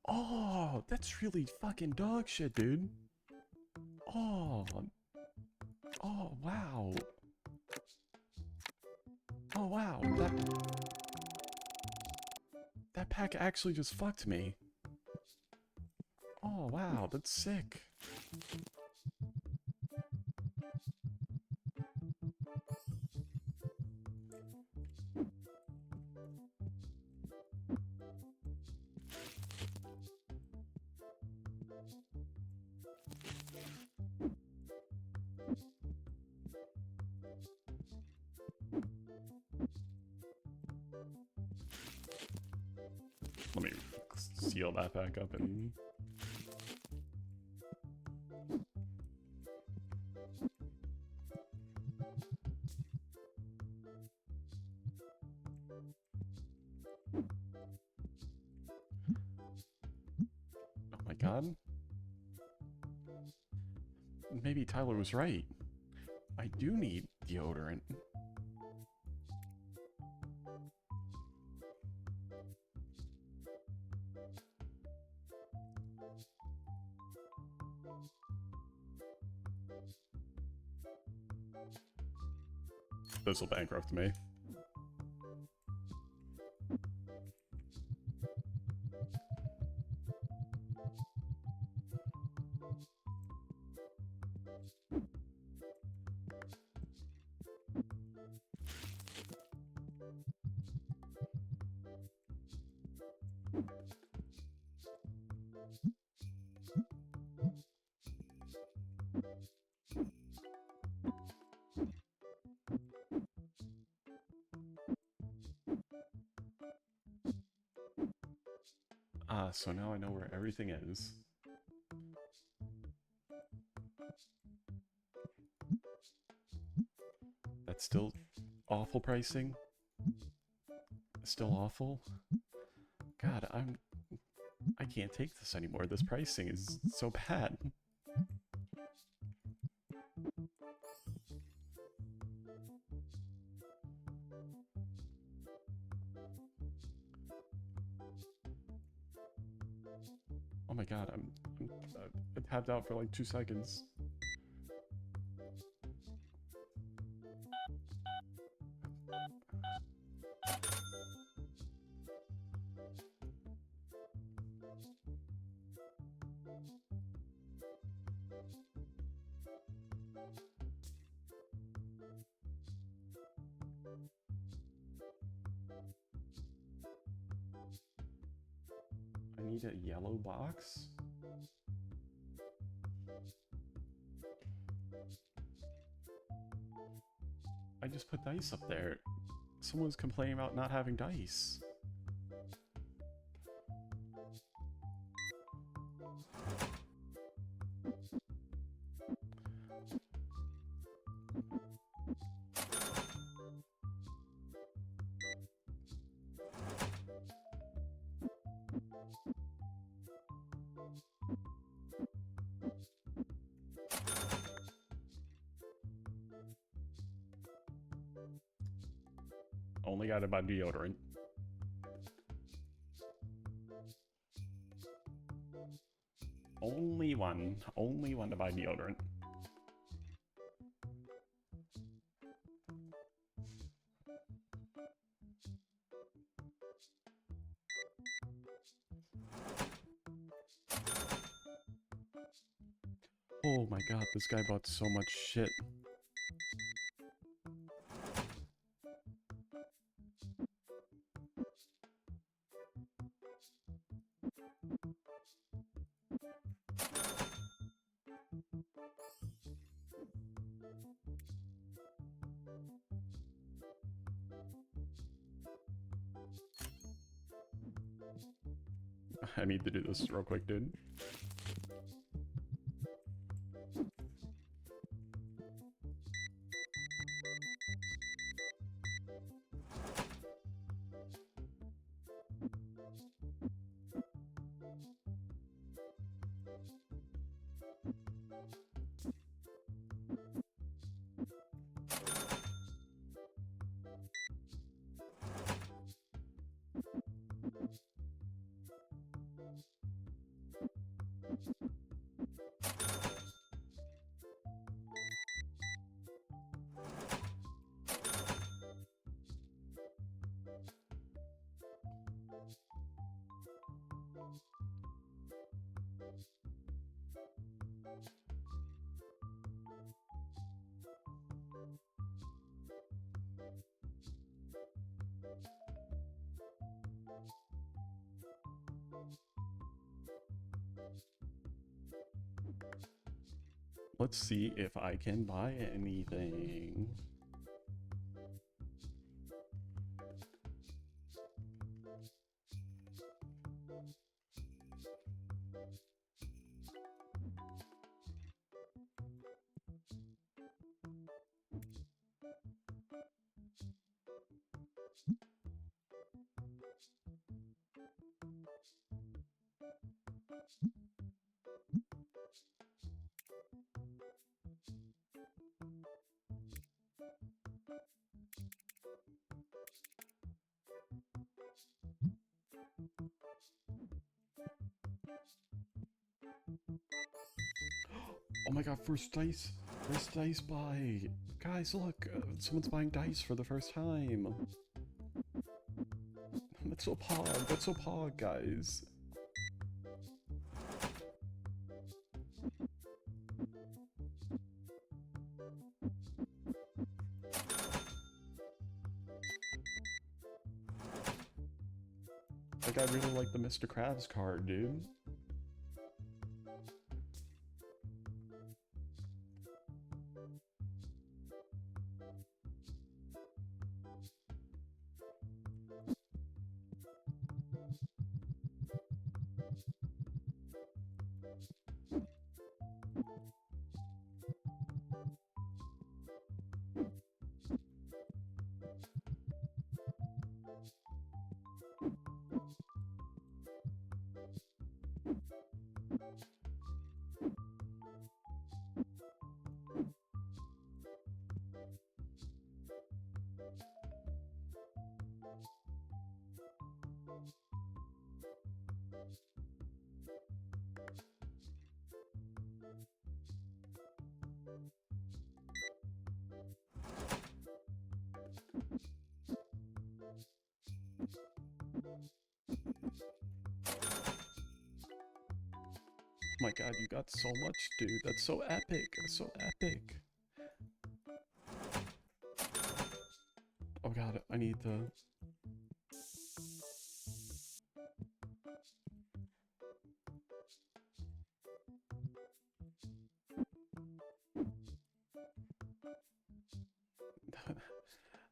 Oh, that's really fucking dog shit, dude. Oh. Oh, wow. Oh, wow. That pack actually just fucked me. Oh, wow. That's sick. Let me seal that back up and... Oh my god. Maybe Tyler was right. I do need deodorant. This will bankrupt me. Ah, so now I know where everything is. That's still awful pricing. Still awful. God, I can't take this anymore. This pricing is so bad. Oh my god, I tapped out for like 2 seconds. I need a yellow box. I just put dice up there. Someone's complaining about not having dice. Only got to buy deodorant. Only one to buy deodorant. Oh my god, this guy bought so much shit. I need to do this real quick, dude. Let's see if I can buy anything. Oh my god, first dice buy. Guys, look, someone's buying dice for the first time. That's so pog, guys. Like, I really like the Mr. Krabs card, dude. Oh my god, you got so much, dude. That's so epic. That's so epic. Oh god, I need the...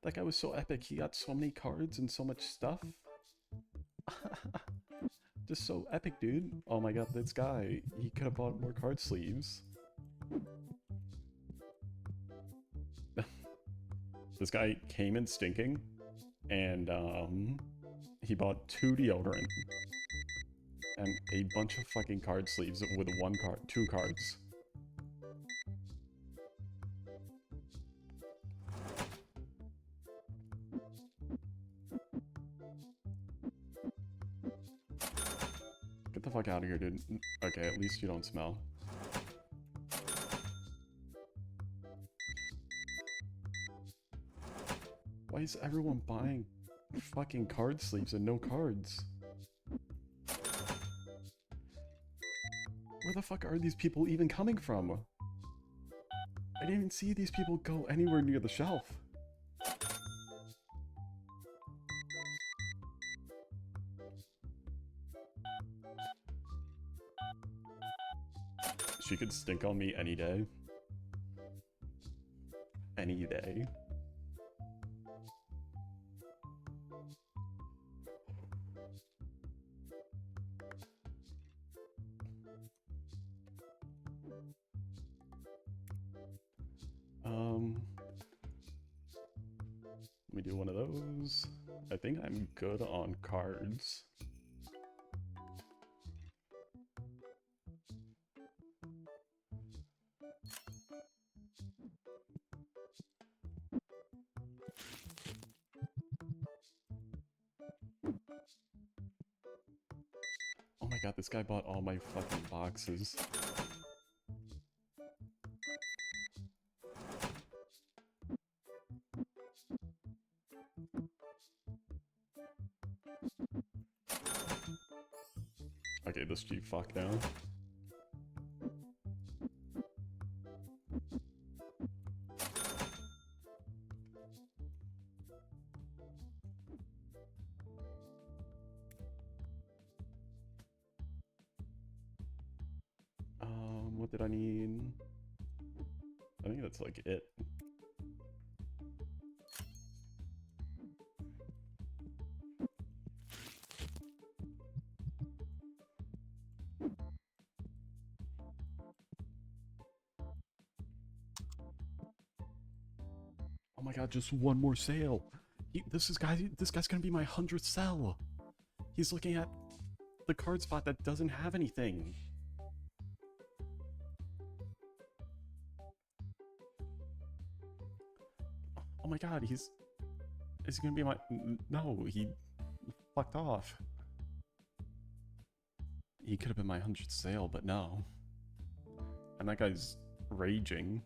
That guy was so epic. He got so many cards and so much stuff. Just so epic, dude. Oh my god, this guy. He could have bought more card sleeves. This guy came in stinking, and he bought 2 deodorant and a bunch of fucking card sleeves with 2 cards. Get the fuck out of here, dude. Okay, at least you don't smell. Why is everyone buying fucking card sleeves and no cards? Where the fuck are these people even coming from? I didn't even see these people go anywhere near the shelf. She could stink on me any day. Any day. Let me do one of those. I think I'm good on cards. Oh my god, this guy bought all my fucking boxes. Okay, this G fuck now. What did I need? I think that's like it. Oh my god, just one more sale. This guy's gonna be my 100th sell. He's looking at the card spot that doesn't have anything. Oh my god, is he gonna be my... No, he fucked off. He could have been my 100th sale, but no. And that guy's raging.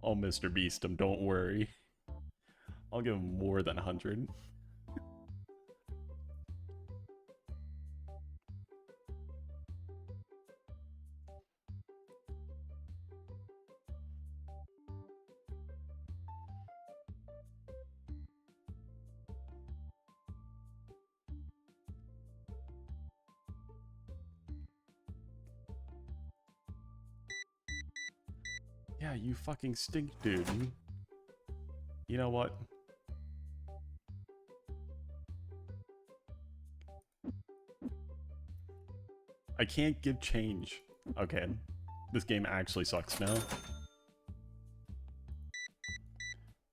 I'll Mr. Beast him, don't worry. I'll give him more than 100. Yeah, you fucking stink, dude. You know what? I can't give change. Okay. This game actually sucks now.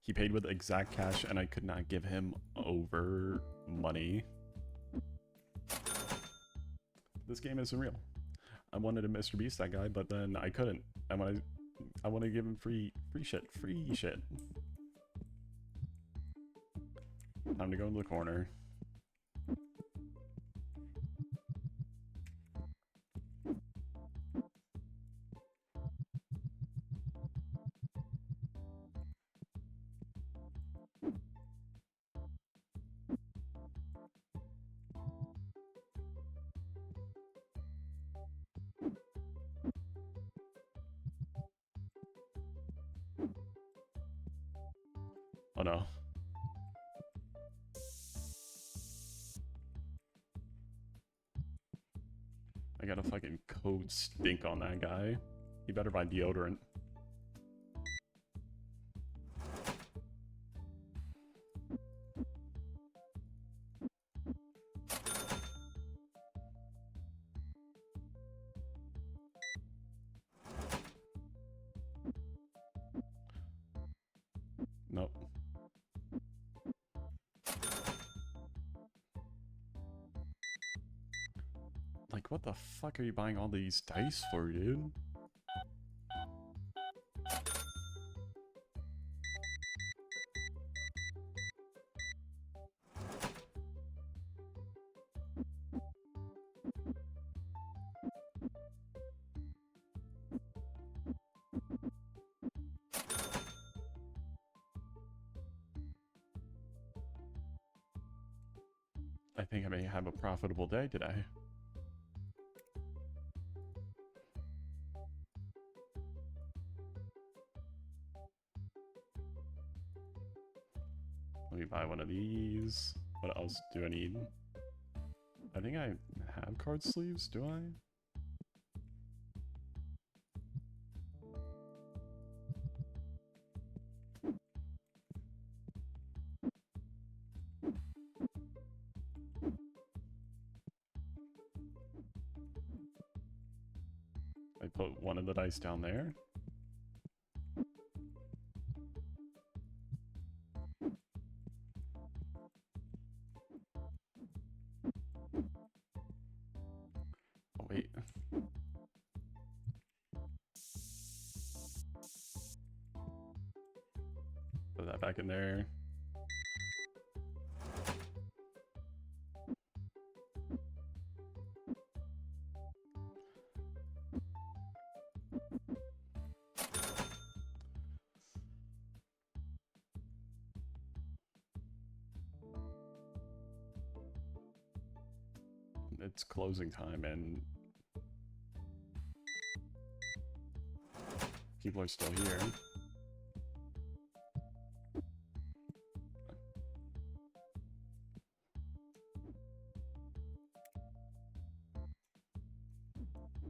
He paid with exact cash and I could not give him over money. This game isn't real. I wanted to Mr. Beast that guy, but then I couldn't. I want to give him free shit. Time to go into the corner. Oh no. I got a fucking code stink on that guy. He better buy deodorant. Nope. Like, what the fuck are you buying all these dice for, dude? I think I may have a profitable day today. Let me buy one of these. What else do I need? I think I have card sleeves, do I? I put one of the dice down there. Oh, wait. Put that back in there. It's closing time and people are still here.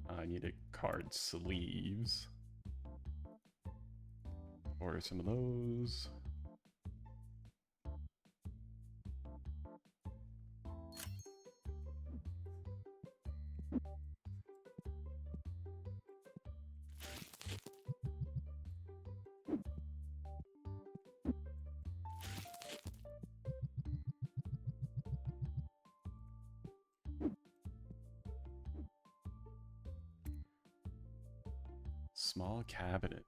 I need a card sleeves. Order some of those. Small cabinet.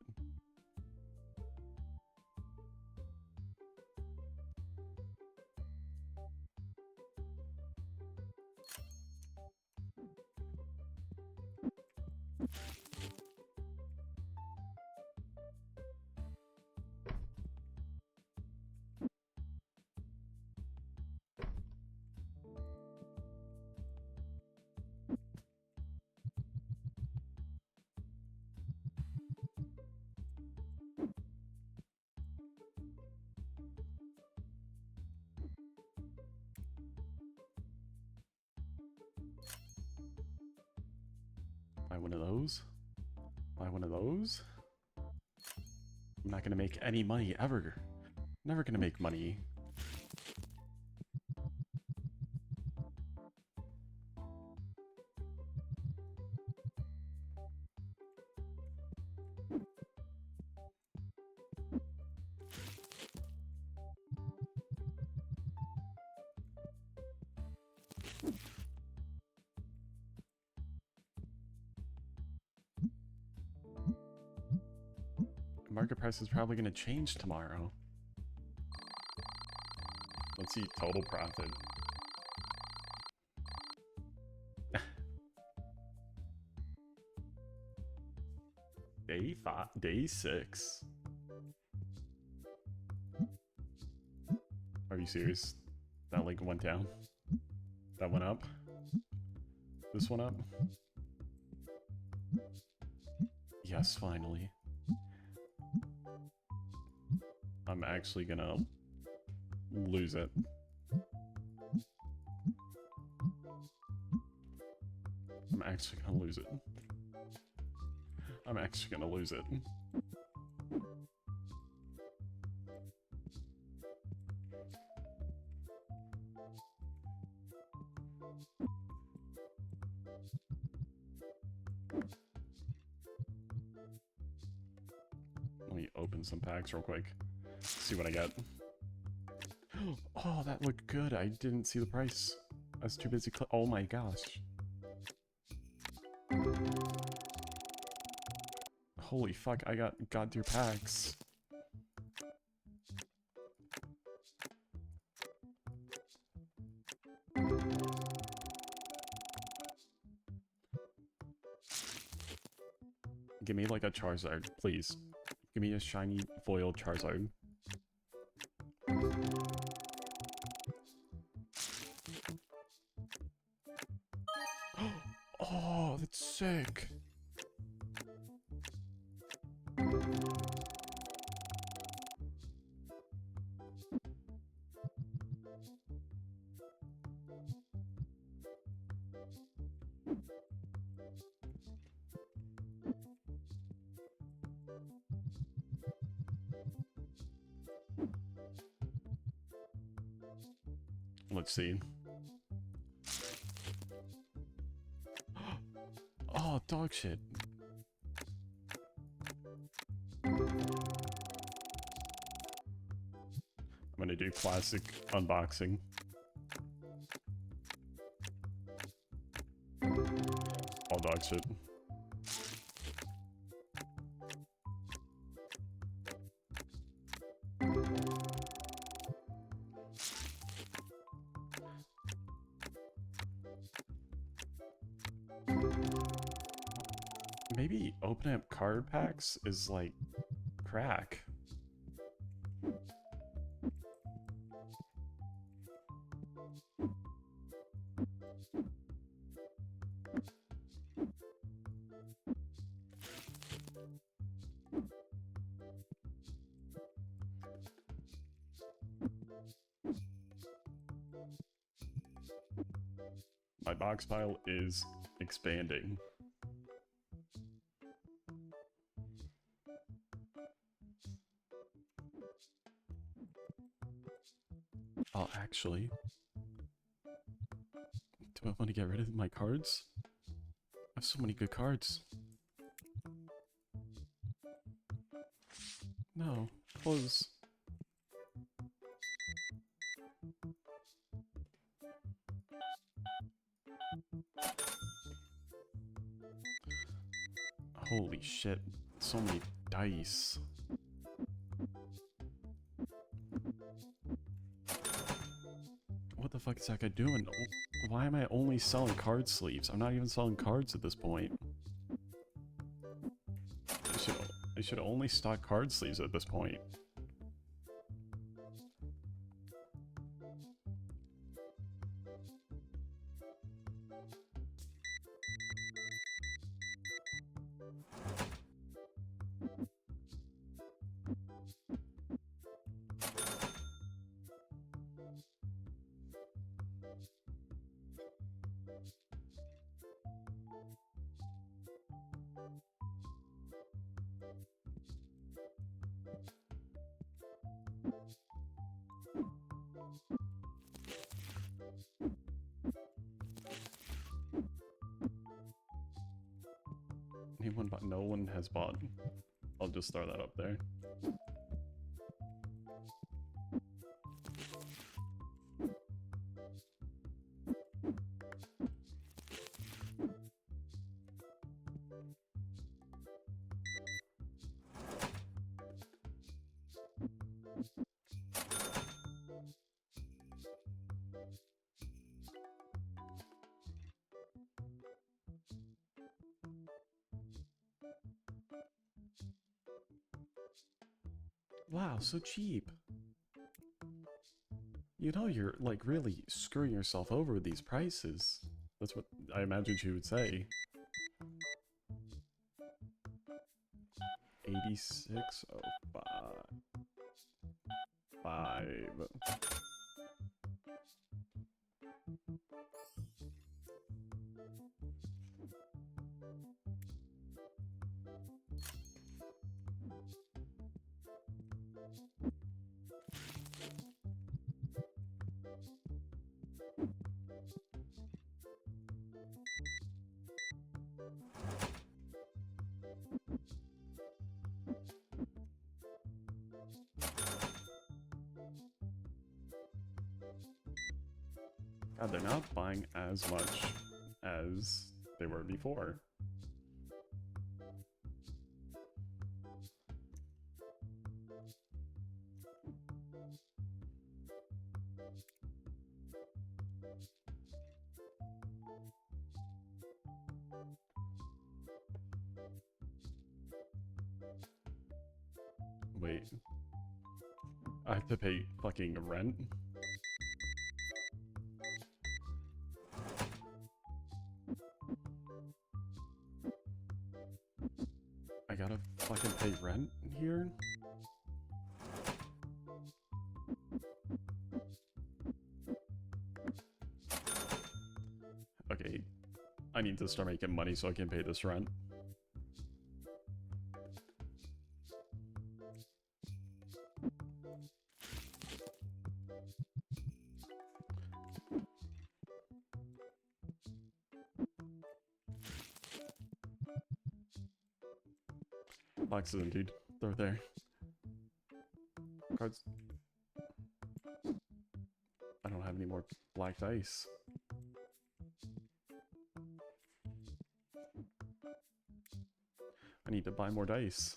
Buy one of those. Buy one of those. I'm not gonna make any money ever. Never gonna make money. market price is probably going to change tomorrow. Let's see total profit. Day 6. Are you serious? That like went down? That went up? This one up? Yes, finally. I'm actually gonna lose it. I'm actually gonna lose it. I'm actually gonna lose it. Let me open some packs real quick. See what I get. Oh, that looked good. I didn't see the price. I was too busy. Oh my gosh. Holy fuck, I got through packs. Give me like a Charizard, please. Give me a shiny foil Charizard. Oh, that's sick. Let's see. Oh, dog shit. I'm gonna do classic unboxing. All dog shit. Maybe opening up card packs is like crack. My box pile is expanding. Oh, actually, do I want to get rid of my cards? I have so many good cards. No, close. Holy shit, so many dice. What the fuck is that guy doing? Why am I only selling card sleeves? I'm not even selling cards at this point. I should only stock card sleeves at this point. Anyone but no one has bought. I'll just throw that up there. Wow, so cheap. You know you're, like, really screwing yourself over with these prices. That's what I imagined you would say. 8605. 5. God, they're not buying as much as they were before. Wait. I have to pay fucking rent? I gotta fucking pay rent here? Okay, I need to start making money so I can pay this rent. Boxes indeed. They're there. Cards. I don't have any more black dice. I need to buy more dice.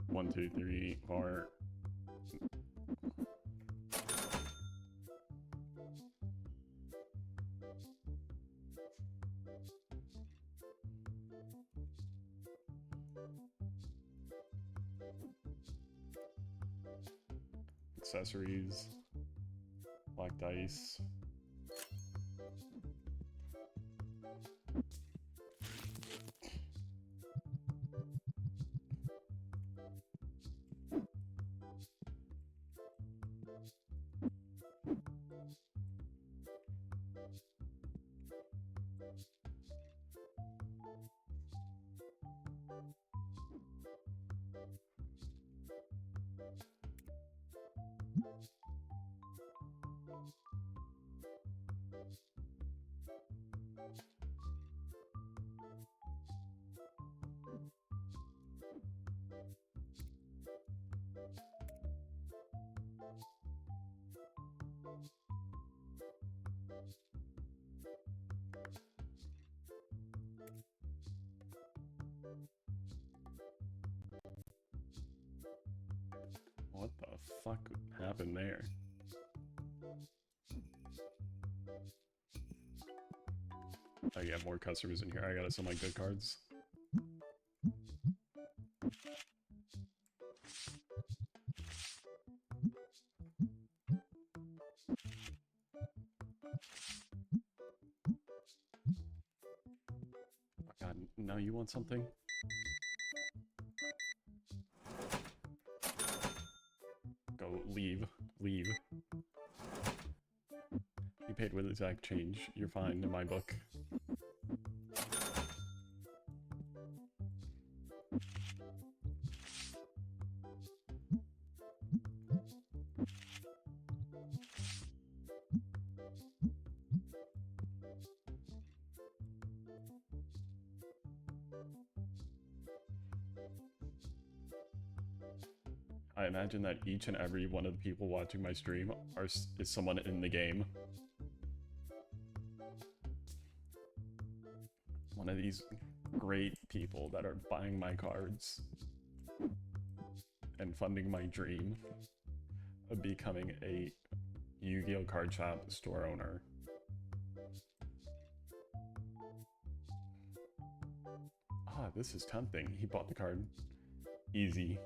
One, two, three, four. Accessories. Black dice. What the fuck happened there? I got more customers in here. I gotta sell my good cards. Oh God, now you want something? Go, leave, leave. You paid with exact change. You're fine in my book. I imagine that each and every one of the people watching my stream is someone in the game. One of these great people that are buying my cards and funding my dream of becoming a Yu-Gi-Oh! Yu-Gi-Oh! Card Shop store owner. Ah, this is tempting. He bought the card. Easy.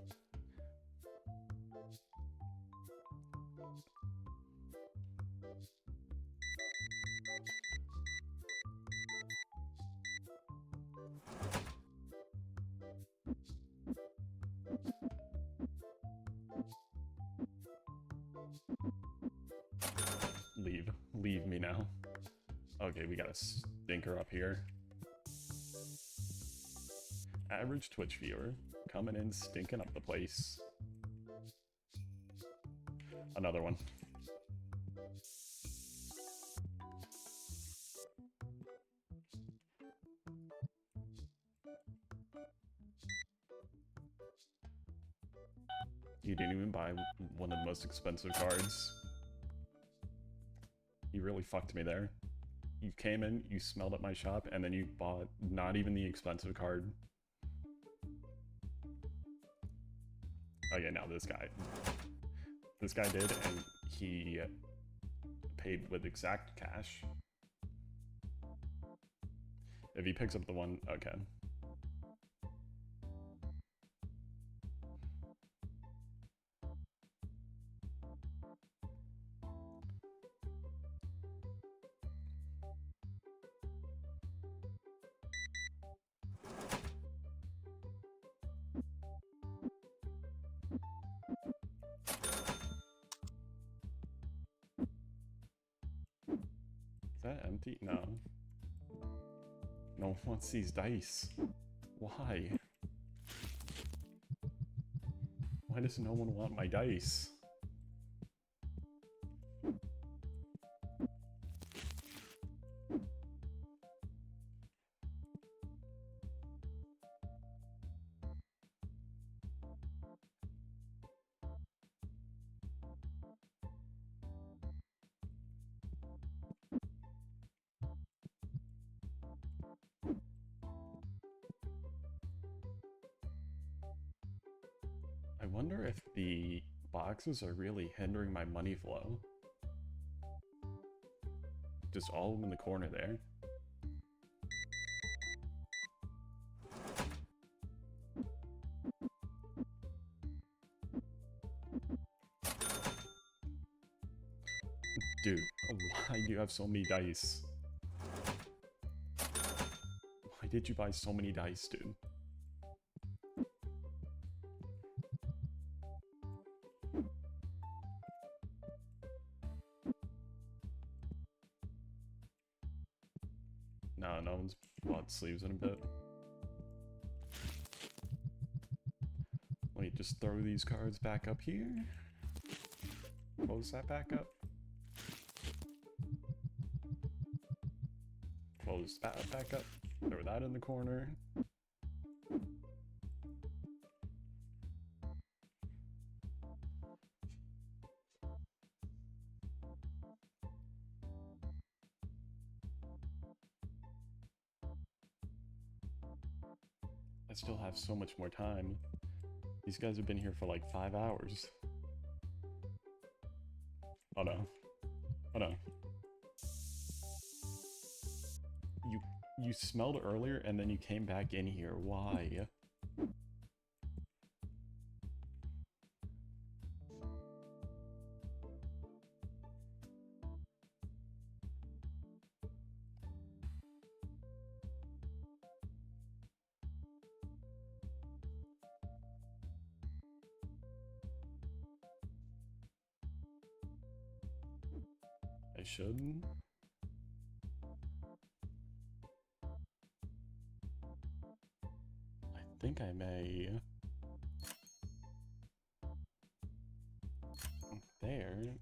Leave me now. Okay, we got a stinker up here. Average Twitch viewer, coming in stinking up the place. Another one. You didn't even buy one of the most expensive cards. You really fucked me there. You came in, you smelled at my shop, and then you bought not even the expensive card. Okay, now this guy. This guy did, and he paid with exact cash. If he picks up the one, okay. Is that empty? No. No one wants these dice. Why? Why does no one want my dice? I wonder if the boxes are really hindering my money flow. Just all of them in the corner there. Dude, why do you have so many dice? Why did you buy so many dice, dude? No one's bought sleeves in a bit. Let me just throw these cards back up here. Close that back up. Close that back up. Throw that in the corner. I still have so much more time. These guys have been here for like 5 hours. Oh no. Oh no. You smelled earlier and then you came back in here. Why? I should. I think I may. There.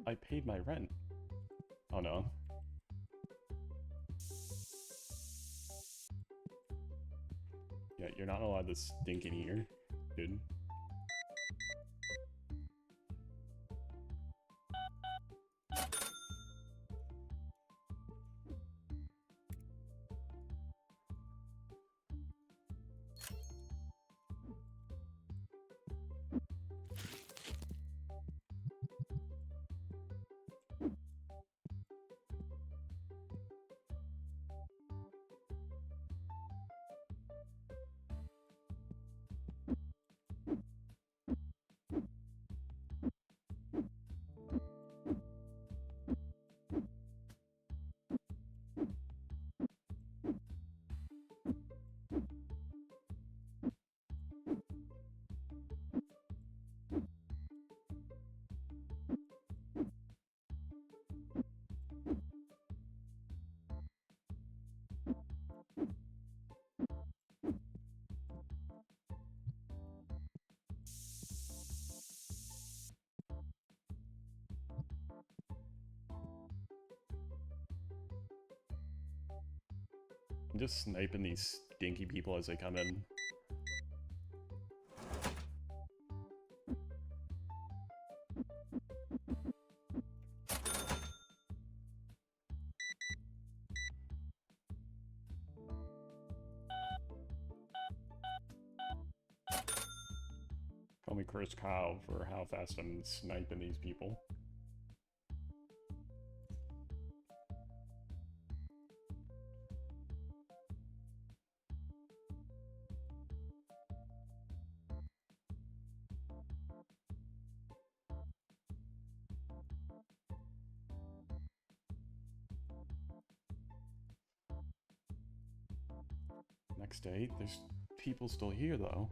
I paid my rent. Oh no. Yeah, you're not allowed to stink in here, dude. I'm just sniping these stinky people as they come in. Call me Chris Kyle for how fast I'm sniping these people. Next day, there's people still here though.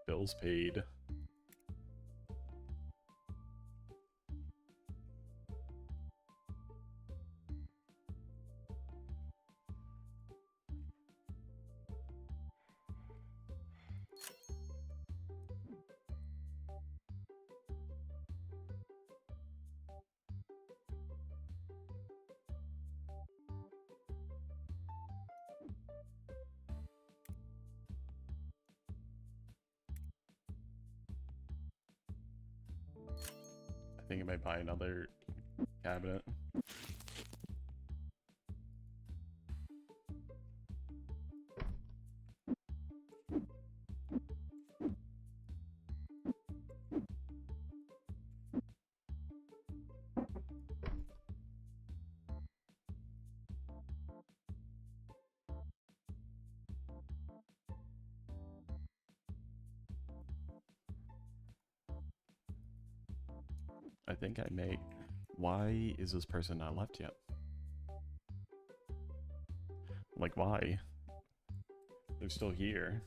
Bills paid. I think I might buy another cabinet. I think I may. Why is this person not left yet? Like, why? They're still here.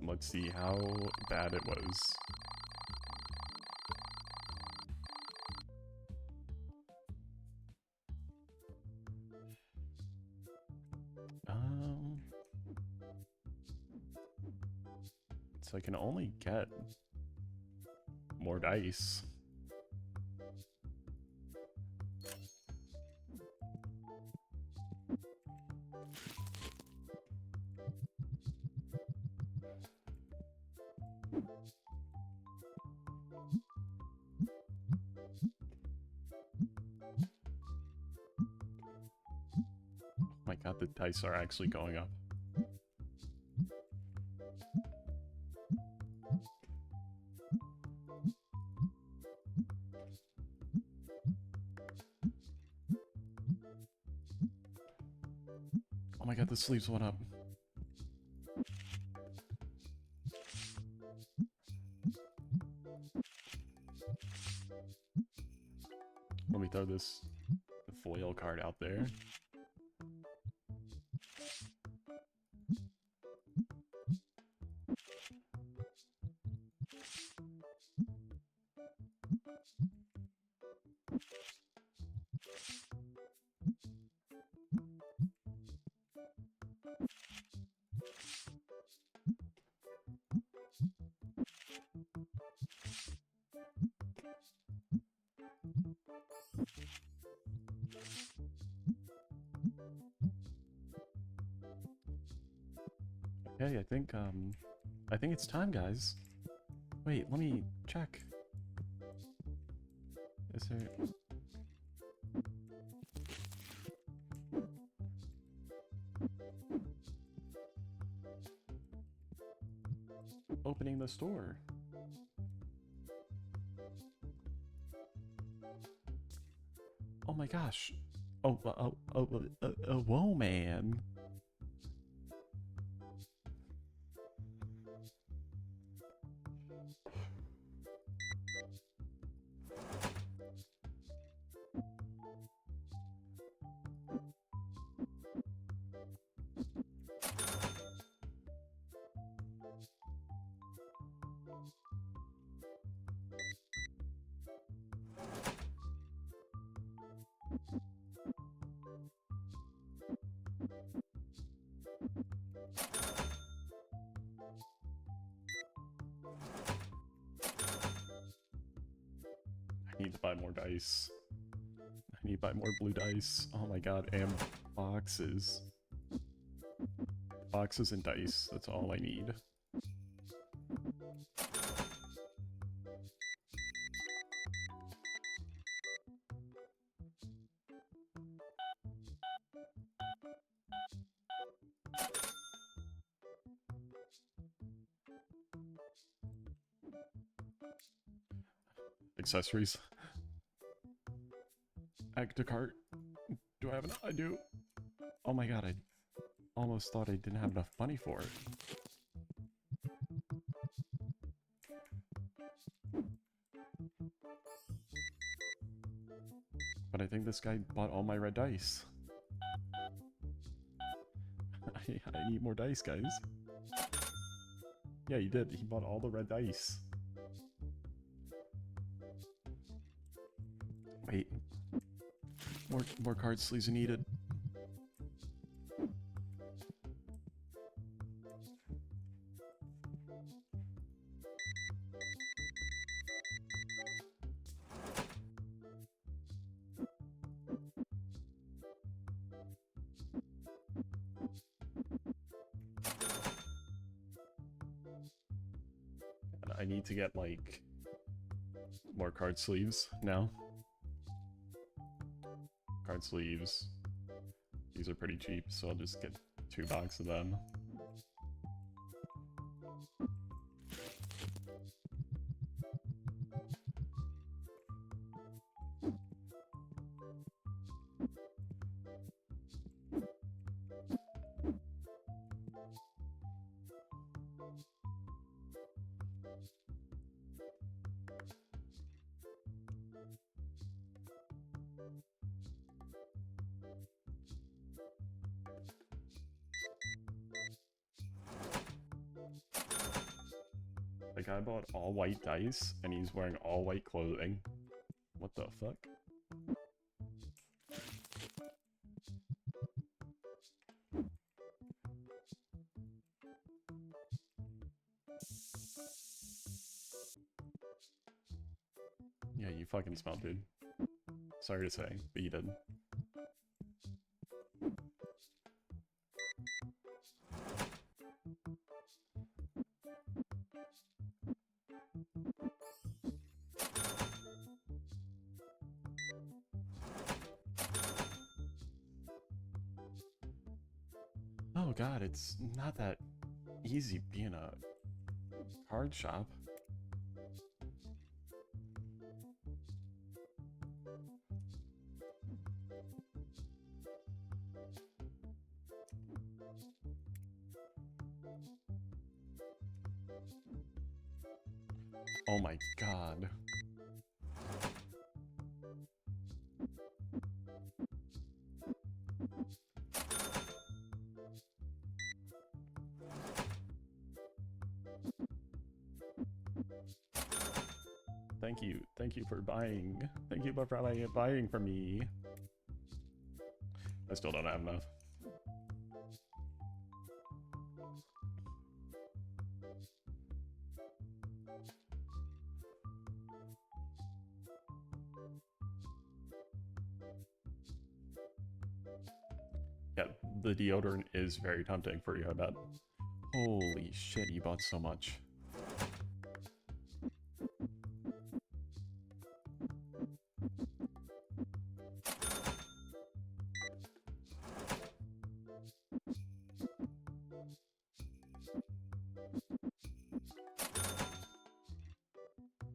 Let's see how bad it was. So I can only get more dice. Oh my god, the dice are actually going up. Oh my god, the sleeves went up. Let me throw this foil card out there. Okay, I think it's time, guys. Wait, let me check. Is there... Opening the store. Oh my gosh. Whoa, man. I need to buy more dice. I need to buy more blue dice. Oh my god, and boxes. Boxes and dice, that's all I need. Accessories. Add to cart. Do I have enough? I do. Oh my god, I almost thought I didn't have enough money for it. But I think this guy bought all my red dice. I need more dice, guys. Yeah, he did. He bought all the red dice. Wait. More card sleeves are needed. And I need to get, like, more card sleeves now. Card sleeves. These are pretty cheap, so I'll just get 2 boxes of them. The guy bought all white dice, and he's wearing all white clothing. What the fuck? Yeah, you fucking smell, dude. Sorry to say, but you did. Oh god, it's not that easy being a card shop. Oh my god. Thank you for buying. Thank you for buying for me. I still don't have enough. Yeah, the deodorant is very tempting for you, I bet. Holy shit, you bought so much.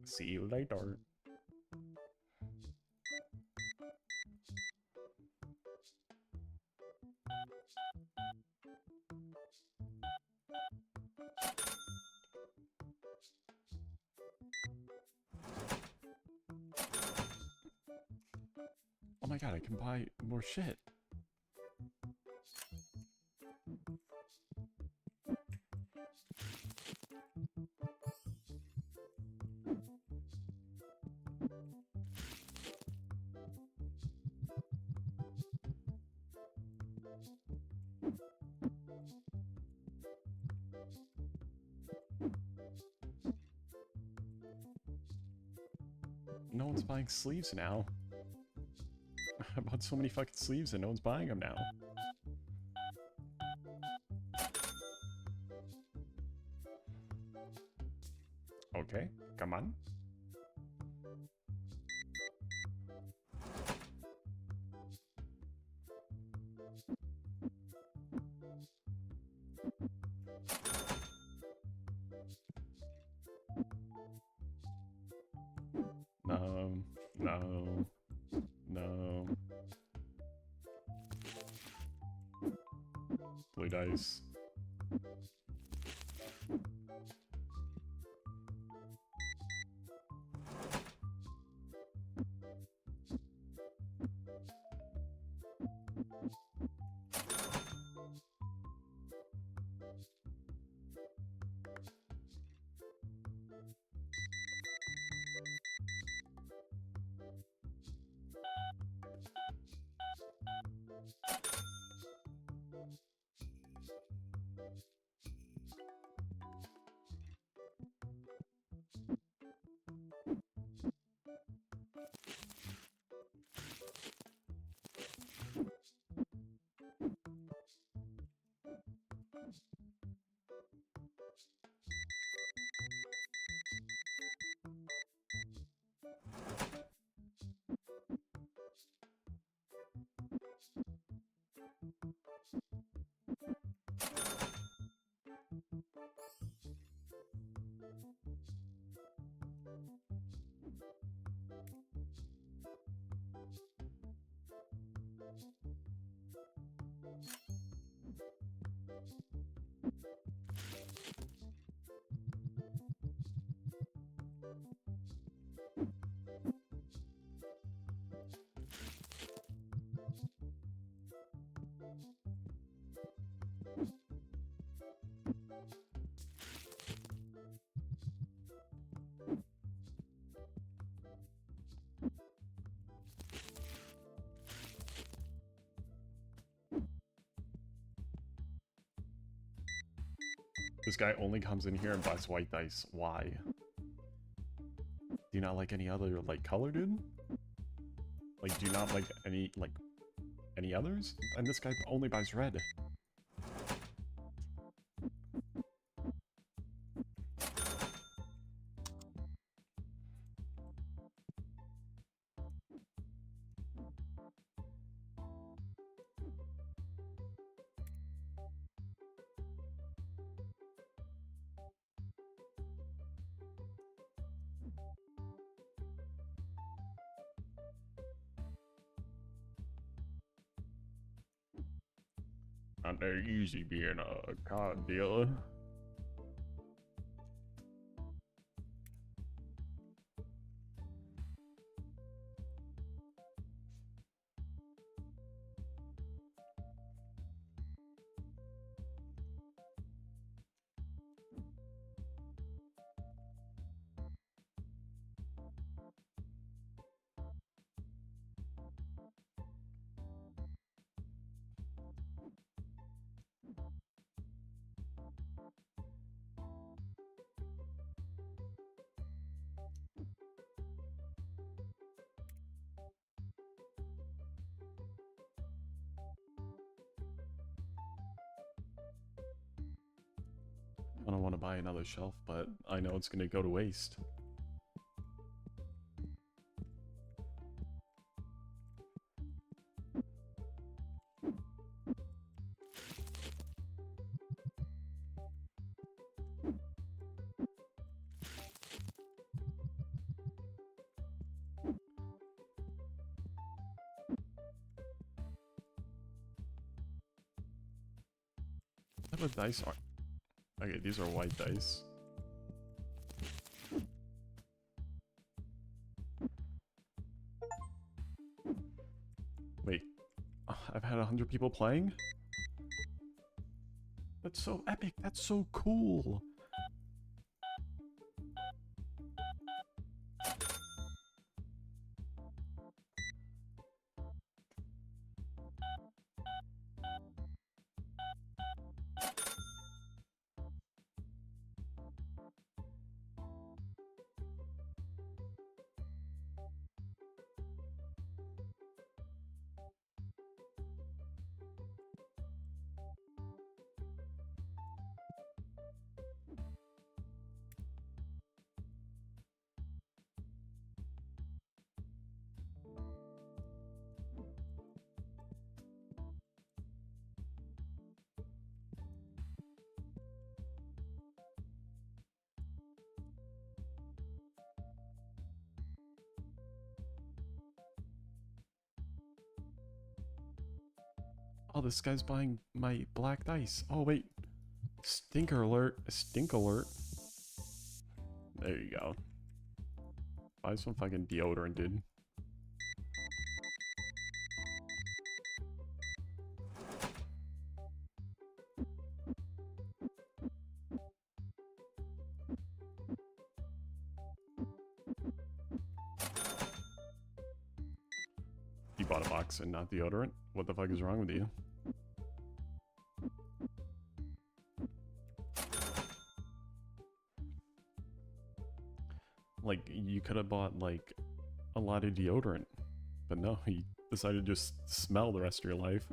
See you later. Oh my god, I can buy more shit. No one's buying sleeves now. I bought so many fucking sleeves and no one's buying them now. Okay, come on. No, no, no. Blue dice. This guy only comes in here and buys white dice. Why? Do you not like any other, like, color, dude? Like, do you not like any others? And this guy only buys red. Not very easy being a card dealer. I don't want to buy another shelf, but I know it's gonna go to waste. What type of dice are... Okay, these are white dice. Wait, I've had 100 people playing? That's so epic, that's so cool! Oh, this guy's buying my black dice. Oh, wait. Stinker alert. Stink alert. There you go. Buy some fucking deodorant, dude. You bought a box and not deodorant? What the fuck is wrong with you? Like, you could have bought, like, a lot of deodorant. But no, you decided to just smell the rest of your life.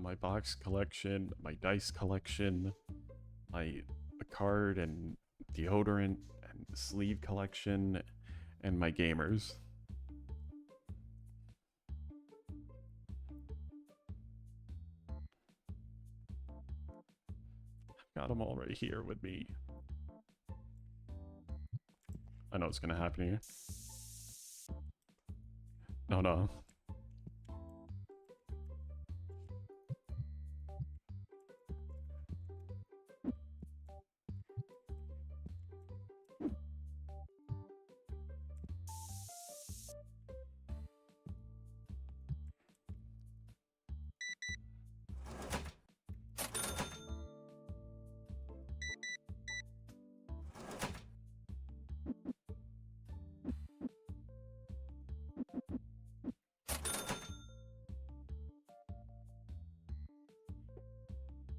My box collection, my dice collection, my card and deodorant and sleeve collection, and my gamers. Got them all right here with me. I know what's gonna happen here. No, no.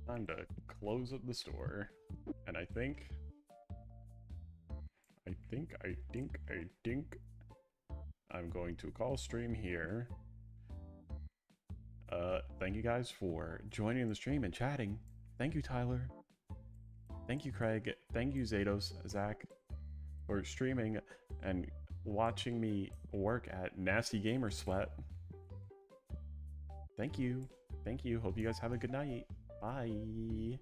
Time to close up the store. And I think I'm going to call stream here. Thank you guys for joining the stream and chatting. Thank you, Tyler. Thank you, Craig. Thank you, Zados, Zach, for streaming and watching me work at Nasty Gamer Sweat. Thank you. Thank you. Hope you guys have a good night. Bye.